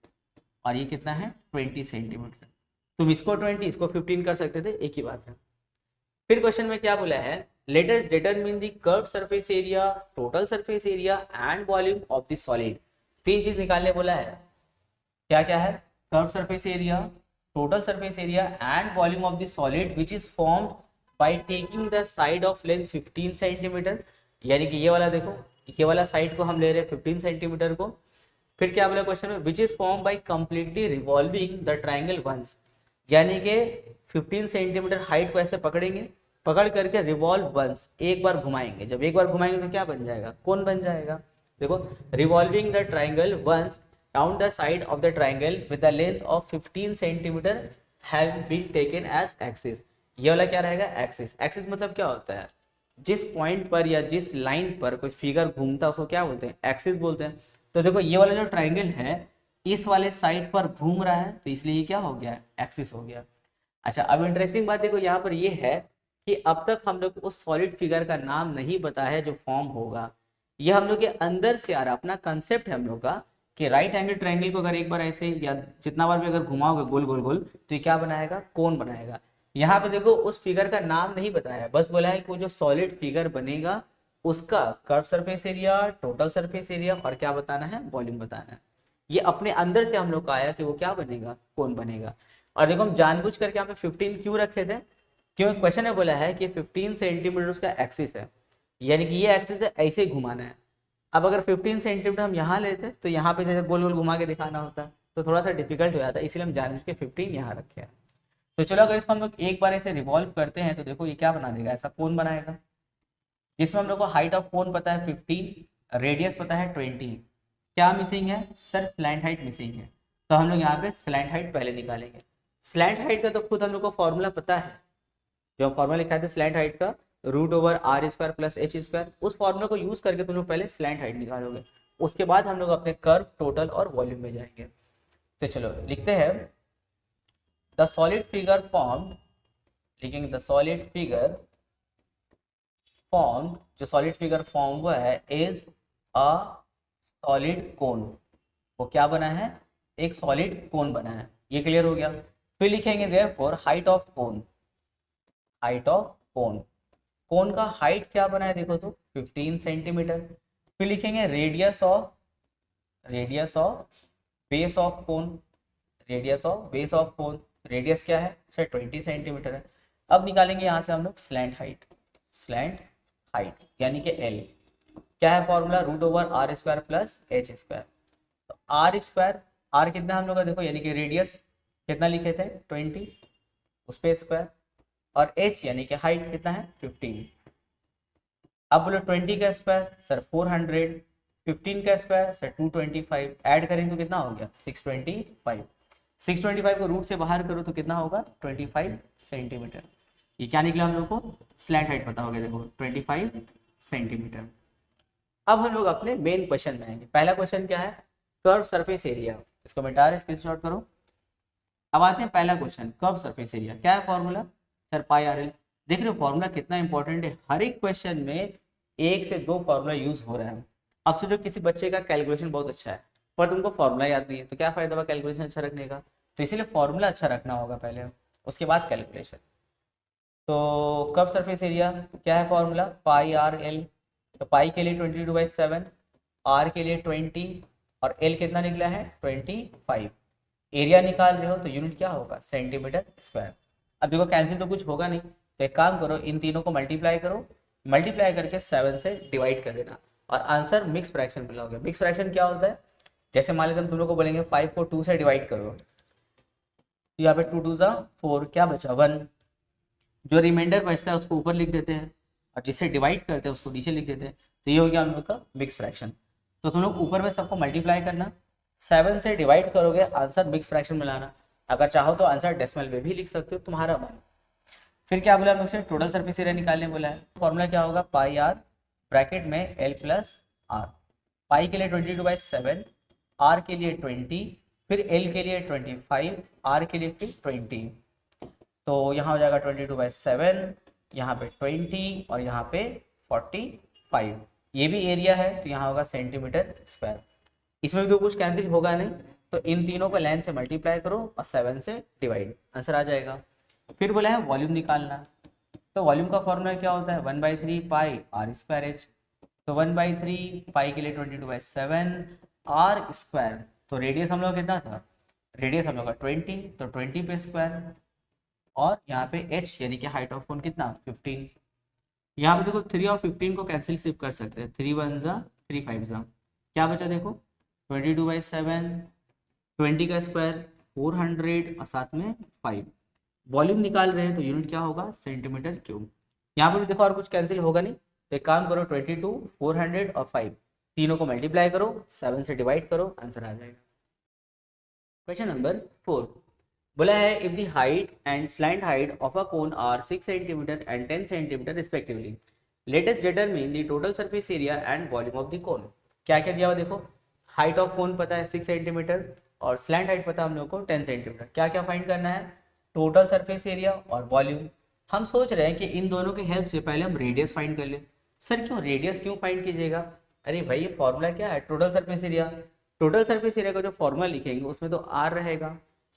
और ये कितना है 20 सेंटीमीटर। तुम इसको 20 इसको 15 कर सकते थे, एक ही बात है। फिर क्वेश्चन में क्या बोला है, let us determine the curve surface area, total surface area and volume of the solid. तीन चीज निकालने बोला है, क्या क्या है, curve surface area, total surface area and volume of the solid which is formed by taking the side of length 15 centimetre. यानी कि ये वाला देखो, ये वाला साइड को हम ले रहे हैं 15 सेंटीमीटर को। फिर क्या बोला क्वेश्चन में, which is form by completely revolving the triangle once. यानी कि 15 सेंटीमीटर हाइट को ऐसे पकड़ेंगे, पकड़ करके रिवॉल्व वंस, एक बार घुमाएंगे, जब एक बार घुमाएंगे तो क्या बन जाएगा, कोन बन जाएगा। देखो revolving the triangle once round the side of the triangle with the length of 15 centimetre have been taken as axis. ये वाला क्या रहेगा, एक्सिस। एक्सिस मतलब क्या होता है, जिस पॉइंट पर या जिस लाइन पर कोई फिगर घूमता है उसको क्या बोलते हैं, एक्सिस बोलते हैं। तो देखो ये वाला जो ट्राइंगल है इस वाले साइड पर घूम रहा है, तो इसलिए ये क्या हो गया, एक्सिस हो गया। अच्छा, अब इंटरेस्टिंग बात देखो यहाँ पर ये है कि अब तक हम लोग उस सॉलिड फिगर का नाम नहीं पता है जो फॉर्म होगा। ये हम लोग के अंदर से आ रहा, अपना कंसेप्ट है हम लोग का कि राइट एंगल ट्रायंगल को अगर एक बार ऐसे या जितना बार भी अगर घुमाओगे गोल गोल गोल तो ये क्या बनाएगा, कोन बनाएगा। यहाँ पे देखो उस फिगर का नाम नहीं बताया, बस बोला है कि वो जो सॉलिड फिगर बनेगा उसका curve surface area, total surface area और क्या बताना है, वॉल्यूम बताना है। ये अपने अंदर से हम लोग का आया कि वो क्या बनेगा, कोन बनेगा। और देखो हम जानबूझ करके यहाँ पे 15 क्यों रखे थे, क्यों क्वेश्चन में बोला है कि 15 सेंटीमीटर उसका एक्सिस है, यानी कि ये एक्सिस है, ऐसे ही घुमाना है। अब अगर 15 सेंटीमीटर हम यहाँ लेते तो यहाँ पे जैसे गोल गोल घुमा के दिखाना होता तो थोड़ा सा डिफिकल्ट हो जाता, इसलिए हम जानबूझ के 15 यहाँ रखे हैं। तो चलो अगर इसको हम लोग एक बार ऐसे रिवॉल्व करते हैं तो देखो ये क्या बना देगा, ऐसा कोन बनाएगा जिसमें हम लोग को हाइट ऑफ कोन पता है 15, रेडियस पता है 20। क्या मिसिंग है सर, स्लैंट हाइट मिसिंग है। तो हम लोग यहाँ पे स्लैंट हाइट पहले निकालेंगे। स्लैंट हाइट का तो खुद हम लोग को फॉर्मूला पता है, जो फॉर्मूला लिखा है स्लैंट हाइट का √r² प्लस h², उस फॉर्मूला को यूज करके तुम लोग पहले स्लैंट हाइट निकालोगे, उसके बाद हम लोग अपने कर्व, टोटल और वॉल्यूम में जाएंगे। तो चलो लिखते हैं द सॉलिड फिगर फॉर्म, लिखेंगे द सॉलिड फिगर फॉर्म, जो सॉलिड फिगर फॉर्म हुआ है इज अ सॉलिड कोन, वो क्या बना है, एक सॉलिड कोन बना है। ये क्लियर हो गया। फिर लिखेंगे therefore height of cone, height of cone, cone का हाइट क्या बना है देखो तो 15 सेंटीमीटर। फिर लिखेंगे radius of base of cone, radius of base of cone, radius क्या है सर 20 सेंटीमीटर है। अब निकालेंगे यहाँ से हम लोग स्लैंट हाइट, स्लैंट हाइट यानी कि L, क्या है फॉर्मूला √r² प्लस h²। तो r², r कितना हम लोग का देखो यानी कि रेडियस कितना लिखे थे 20, उस पे स्क्वायर, और h यानी कि हाइट कितना है 15। अब बोलो 20 का स्क्वायर सर 400, 15 का स्क्वायर सर 225, ऐड करें तो कितना हो गया 625। 625 को रूट से बाहर करो तो कितना होगा 25 सेंटीमीटर। ये क्या निकला हम लोग को, स्लैंट हाइट पता हो गया देखो 25 सेंटीमीटर। अब हम लोग अपने मेन क्वेश्चन में आएंगे। पहला क्वेश्चन क्या है, कर्व सरफेस एरिया, इसको मिटा रहे स्क्रीनशॉट करो। अब आते हैं पहला क्वेश्चन, कर्व सरफेस एरिया, क्या है formula sir pi r L. देख रहे हो फॉर्मूला कितना इंपॉर्टेंट है, हर एक क्वेश्चन में 1 से 2 फॉर्मूला यूज हो रहा है। अब सोचो किसी बच्चे का कैलकुलेशन बहुत अच्छा है पर तुमको फॉर्मूला याद नहीं है तो क्या फायदा हुआ कैलकुलेशन अच्छा रखने का। तो इसीलिए फॉर्मूला अच्छा रखना होगा पहले, उसके बाद कैलकुलेशन। तो कर्व सरफेस एरिया क्या है फॉर्मूला पाई आर एल। तो पाई के लिए 22/7, आर के लिए 20 और एल कितना निकला है 25। एरिया निकाल रहे हो तो यूनिट क्या होगा सेंटीमीटर स्क्वायर। अब देखो कैंसिल तो कुछ होगा नहीं, तो एक काम करो इन तीनों को मल्टीप्लाई करो, मल्टीप्लाई करके 7 से डिवाइड कर देना और आंसर मिक्स फ्रैक्शन मिलाओगे। मिक्स फ्रैक्शन क्या होता है, जैसे मान लेते हम तुम लोग को बोलेंगे 5 को 2 से डिवाइड करो, तो यहाँ पे 2 2 ज़ा 4, क्या बचा 1, जो रिमाइंडर बचता है उसको ऊपर लिख देते हैं और जिससे डिवाइड करते हैं उसको नीचे लिख देते हैं। तो ये हो गया हम लोग का मिक्स फ्रैक्शन। तो तुम लोग ऊपर में सबको मल्टीप्लाई करना, 7 से डिवाइड करोगे आंसर मिक्स फ्रैक्शन में लाना। अगर चाहो तो आंसर डेसिमल में भी लिख सकते हो, तुम्हारा मन। फिर क्या बोला हम लोग से, टोटल सरफेस एरिया निकालने बोला है। फॉर्मूला क्या होगा पाई आर ब्रैकेट में L प्लस आर। पाई के लिए 22/7, आर के लिए 20, फिर L के लिए 25, आर के लिए फिर 20। तो यहाँ हो जाएगा 22/7, यहाँ पे 20 और यहाँ पे 45। ये भी एरिया है तो यहाँ होगा सेंटीमीटर स्क्वायर। इसमें भी तो कुछ कैंसिल होगा नहीं, तो इन तीनों को लाइन से मल्टीप्लाई करो और 7 से डिवाइड, आंसर आ जाएगा। फिर बोला है वॉल्यूम निकालना, तो वॉल्यूम का फॉर्मूला क्या होता है 1/3 पाई r² h। तो 1/3 पाई के लिए 22/7 r²। तो रेडियस हम लोग कितना था, रेडियस हम लोग का 20, तो 20 पे स्क्वायर, और यहाँ पे h यानी कि हाइट ऑफ कोन कितना 15। यहाँ पे देखो 3 और 15 को कैंसिल सिर्फ कर सकते हैं, 3 1 जा 3 5 जा, क्या बचा देखो 22/7, 20 का स्क्वायर 400 और साथ में 5। वॉल्यूम निकाल रहे हैं तो यूनिट क्या होगा सेंटीमीटर क्यूब। यहाँ पर भी देखो और कुछ कैंसिल होगा नहीं, तो एक काम करो 22, 400 और 5 तीनों को मल्टीप्लाई करो, 7 से डिवाइड करो, आंसर आ जाएगा। क्वेश्चन नंबर 4 बोला है if the height and slant height of a cone are 6 centimetre and 10 centimetre respectively, let us determine the total surface area and volume of the cone. क्या क्या दिया हुआ देखो, हाइट ऑफ कोन पता है 6 सेंटीमीटर और स्लैंट हाइट पता है हम लोग को 10 सेंटीमीटर। क्या क्या फाइंड करना है, टोटल सरफेस एरिया और वॉल्यूम। हम सोच रहे हैं कि इन दोनों के हेल्प से पहले हम रेडियस फाइंड कर ले। सर क्यों रेडियस क्यों फाइंड कीजिएगा, अरे भाई ये फॉर्मूला क्या है total surface area. Total surface area का जो फॉर्मूला लिखेंगे उसमें तो आर रहेगा,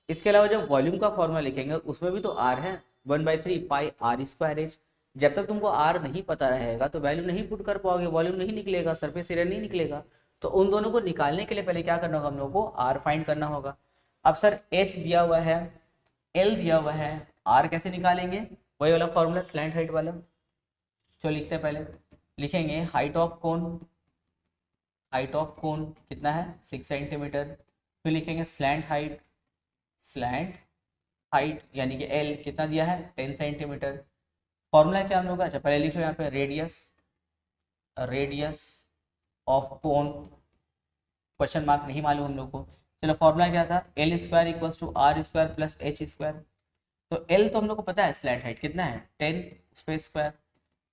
इसके अलावा जब वॉल्यूम का फॉर्मूला लिखेंगे उसमें भी तो आर है 1/3 पाई r² h। जब तक तुमको आर नहीं पता रहेगा तो वैल्यू नहीं पुट कर पाओगे, वॉल्यूम नहीं निकलेगा, सरफेस एरिया नहीं निकलेगा। तो उन दोनों को निकालने के लिए पहले क्या करना होगा हम लोग को आर फाइंड करना होगा। अब सर h दिया हुआ है, L दिया हुआ है, R कैसे निकालेंगे, वही वाला फॉर्मूला स्लैंट हाइट वाला। चलो लिखते हैं, पहले लिखेंगे height of cone height of कोन कितना है 6 सेंटीमीटर। फिर लिखेंगे स्लैंट हाइट यानी कि एल कितना दिया है 10 सेंटीमीटर। फॉर्मूला क्या हम लोग का, अच्छा पहले लिख लो यहाँ पे radius of cone, question mark नहीं मालूम हम लोग को। चलो फॉर्मूला क्या था, l square equals to r square plus h square. तो एल तो हम लोग को पता है स्लैंट हाइट कितना है 10 स्पेस स्क्वायर।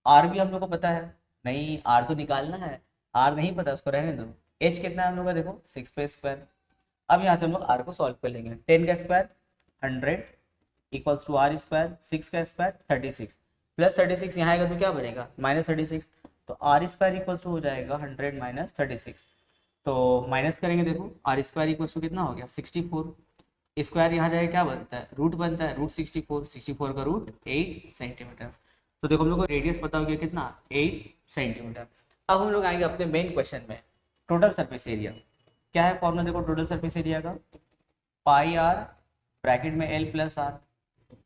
आर भी हम लोग को पता है, नहीं आर तो निकालना है, आर नहीं पता उसको रहने दो। एच कितना है हम लोग का देखो 6 स्पेस स्क्वायर। अब यहाँ से हम लोग आर को सॉल्व कर लेंगे, 10 का square 100 equals to r square 6 का स्क्वायर 36 प्लस 36 यहाँ आएगा तो क्या बनेगा -36। तो आर स्क्वायर इक्वल्स टू हो जाएगा 100 माइनस 36। तो माइनस करेंगे देखो आर स्क्वायर इक्वल्स टू कितना हो गया 64। स्क्वायर यहाँ जाएगा क्या बनता है रूट बनता है, रूट 64 का रूट 8 सेंटीमीटर। तो देखो हम लोग को रेडियस पता हो गया कितना 8 सेंटीमीटर। अब हम लोग आएंगे अपने मेन क्वेश्चन में, टोटल सरफेस एरिया क्या है। फॉर्मूला देखो टोटल सरफेस एरिया का पाई आर ब्रैकेट में एल प्लस आर।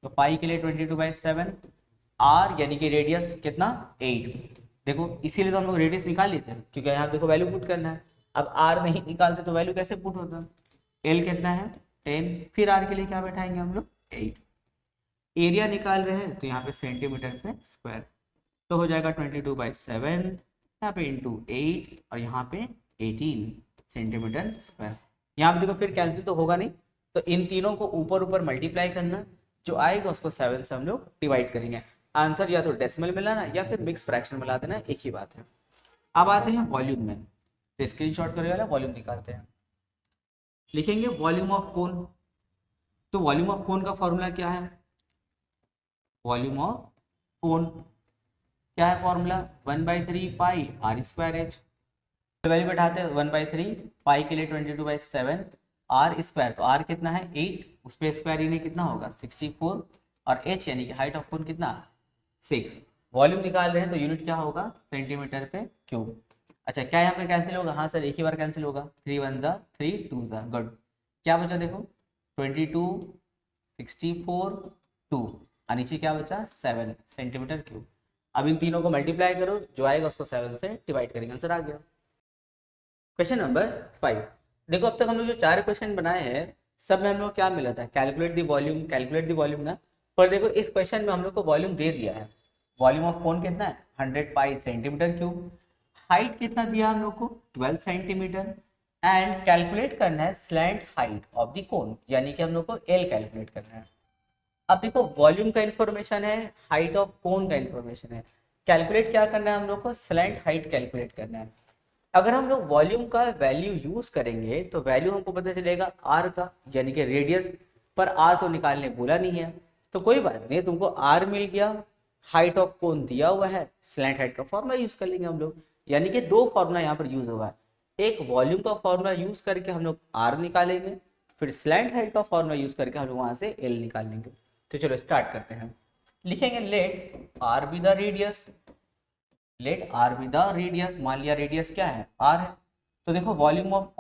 तो पाई के लिए 22/7, आर यानी कि रेडियस कितना 8। देखो इसीलिए तो हम लोग रेडियस निकाल लेते हैं क्योंकि यहाँ देखो वैल्यू पुट करना है। अब आर नहीं निकालते तो वैल्यू कैसे पुट होता, एल कितना है 10, फिर आर के लिए क्या बैठाएंगे हम लोग 8। एरिया निकाल रहे हैं तो यहाँ पे सेंटीमीटर पे स्क्वायर, तो हो जाएगा 22/7 यहाँ पे इंटू 8 और यहाँ पे 18 सेंटीमीटर स्क्वायर। यहाँ पे देखो फिर कैंसिल तो होगा नहीं, तो इन तीनों को ऊपर ऊपर मल्टीप्लाई करना, जो आएगा उसको 7 से हम लोग डिवाइड करेंगे। आंसर या तो डेसिमल मिलाना या फिर मिक्स फ्रैक्शन मिला देना, एक ही बात है। अब आते हैं वॉल्यूम में, तो स्क्रीनशॉट करने वाला वॉल्यूम निकालते हैं। लिखेंगे वॉल्यूम ऑफ कोन। तो वॉल्यूम ऑफ कोन का फॉर्मूला क्या है, वॉल्यूम ऑफ कोन क्या है formula 1/3 pi r square h. Value बैठाते हैं 1/3 पाई के लिए 22/7 आर स्क्वायर, तो आर कितना है 8, उस पर स्क्वायर यानी कितना होगा 64 और एच यानी कि हाइट ऑफ कोन कितना 6। वॉल्यूम निकाल रहे हैं तो यूनिट क्या होगा सेंटीमीटर पे क्यूब। अच्छा क्या यहाँ पे कैंसिल होगा, हाँ सर एक ही बार कैंसिल होगा, 3 1 जा 3 2 जा, गुड। क्या बचा देखो 22 64 2 और नीचे क्या बचा 7 सेंटीमीटर क्यूब। अब इन तीनों को मल्टीप्लाई करो, जो आएगा उसको 7 से डिवाइड करेंगे, आंसर आ गया। Question number 5। देखो अब तक हम लोग जो 4 क्वेश्चन बनाए हैं सब में हम लोग क्या मिला था, कैलकुलेट द वॉल्यूम ना। पर देखो इस क्वेश्चन में हम लोग को वॉल्यूम दे दिया है, वॉल्यूम ऑफ कोन कितना है 100 पाई सेंटीमीटर क्यूब। हाइट कितना दिया हम लोग को 12 सेंटीमीटर एंड कैलकुलेट करना है स्लैंट हाइट ऑफ द कोन, यानी कि हम लोग को एल कैलकुलेट करना है। अब देखो वॉल्यूम का इंफॉर्मेशन है, हाइट ऑफ कोन का इंफॉर्मेशन है, कैलकुलेट क्या करना है हम लोग को स्लैंट हाइट कैलकुलेट करना है। अगर हम लोग वॉल्यूम का वैल्यू यूज करेंगे तो वैल्यू हमको पता चलेगा आर का यानी कि रेडियस, पर आर तो निकालने बोला नहीं है, तो कोई बात नहीं, तुमको आर मिल गया, हाइट ऑफ कोन दिया हुआ है, स्लैंट हाइट का फॉर्मूला यूज कर लेंगे हम लोग। यानी कि 2 फॉर्मूला यहाँ पर यूज होगा, एक वॉल्यूम का फॉर्मूला यूज करके हम लोग आर निकालेंगे, फिर स्लैंट हाइट का फॉर्मूला यूज करके हम लोग वहां से एल निकाल लेंगे। तो चलो स्टार्ट करते हैं। लिखेंगे let r be the radius, let r be the radius, मान लिया रेडियस क्या है आर है। तो देखो वॉल्यूम ऑफ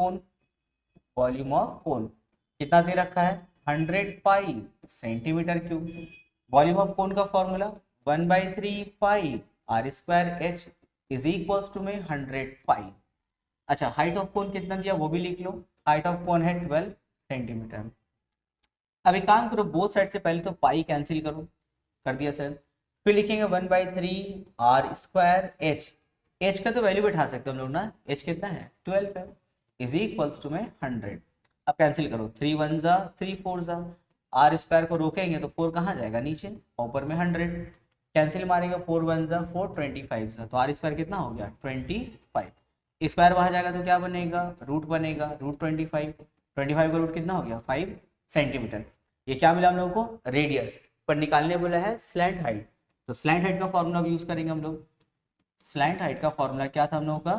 कोन कितना दे रखा है 100 pi centimetre cube. Volume of cone का formula 1/3 pi r square h is equals to में 100 पाई। अच्छा हाइट ऑफ कोन कितना दिया वो भी लिख लो, हाइट ऑफ कोन है 12 सेंटीमीटर। अब एक काम करो, बोथ साइड से पहले तो पाई कैंसिल करो, कर दिया सर। फिर लिखेंगे 1/3 आर स्क्वायर एच, एच का तो वैल्यू बैठा सकते हम लोग ना, एच कितना है 12 है, इज इक्वल्स टू में 100। अब कैंसिल करो, 3 1 जा 3 4 जा, आर स्क्वायर को रोकेंगे तो 4 कहाँ जाएगा नीचे, ऊपर में 100, कैंसिल मारेंगे 4 1 जा 4 25 जा, तो आर स्क्वायर कितना हो गया 25, स्क्वायर वहाँ जाएगा तो क्या बनेगा रूट बनेगा, रूट 25 का रूट कितना हो गया 5 सेंटीमीटर। ये क्या मिला हम लोग को रेडियस, पर निकालने बोला है स्लैंट हाइट, तो स्लैंट हाइट का फॉर्मूला यूज करेंगे हम लोग। स्लैंट हाइट का फॉर्मूला क्या था हम लोगों का,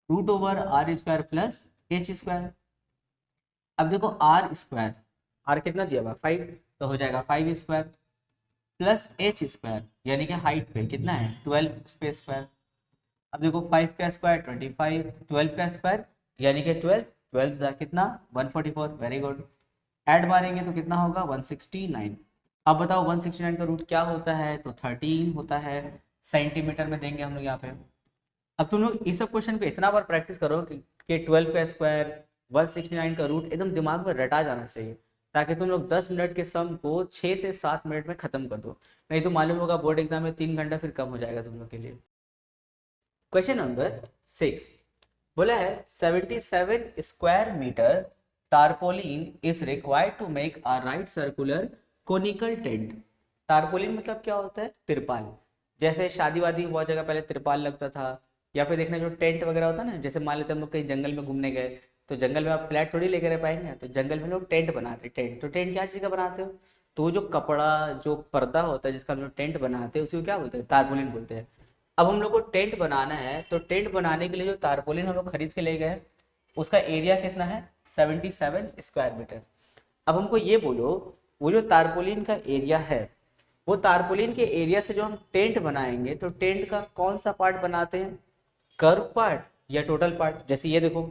root over r square plus h square. अब देखो आर स्क्वायर, आर कितना दिया हुआ 5, तो हो जाएगा 5 स्क्वायर प्लस एच स्क्वायर यानी कि हाइट पे कितना है 12 स्पेस स्क्वायर। अब देखो 5 का स्क्वायर 25, 12 का स्क्वायर यानी कि 12 कितना 144, वेरी गुड। ऐड मारेंगे तो कितना होगा 169। अब बताओ 169 का रूट क्या होता है, तो 13 होता है, सेंटीमीटर में देंगे हम लोग यहाँ पे। अब तुम लोग इस सब क्वेश्चन पे इतना बार प्रैक्टिस करो कि 12 का स्क्वायर 169 का रूट एकदम दिमाग में रटा जाना चाहिए, ताकि तुम लोग 10 मिनट के सम को 6 से 7 मिनट में खत्म कर दो। नहीं तो मालूम होगा बोर्ड एग्जाम में 3 घंटा फिर कम हो जाएगा तुम लोग के लिए। क्वेश्चन नंबर 6 बोला है 77 square metre tarpaulin is required to make a right circular conical tent. Tarpaulin मतलब क्या होता है? तिरपाल। जैसे शादी वादी बहुत जगह पहले तिरपाल लगता था, या फिर देखना जो टेंट वगैरह होता है ना, जैसे मान लेते हम लोग कहीं जंगल में घूमने गए, तो जंगल में आप फ्लैट थोड़ी लेकर रह पाएंगे, तो जंगल में लोग टेंट बनाते हैं। टेंट तो टेंट क्या चीज़ का बनाते हो? तो जो कपड़ा जो पर्दा होता है जिसका हम लोग टेंट बनाते हैं उसी को क्या बोलते हैं? टारपोलिन बोलते हैं। अब हम लोग को टेंट बनाना है, तो टेंट बनाने के लिए जो तारपोलिन हम लोग खरीद के ले गए उसका एरिया कितना है? 77 स्क्वायर मीटर। अब हमको ये बोलो, वो जो तारपोलिन का एरिया है, वो तारपोलिन के एरिया से जो हम टेंट बनाएंगे, तो टेंट का कौन सा पार्ट बनाते हैं? कर्व पार्ट या टोटल पार्ट? जैसे ये देखो,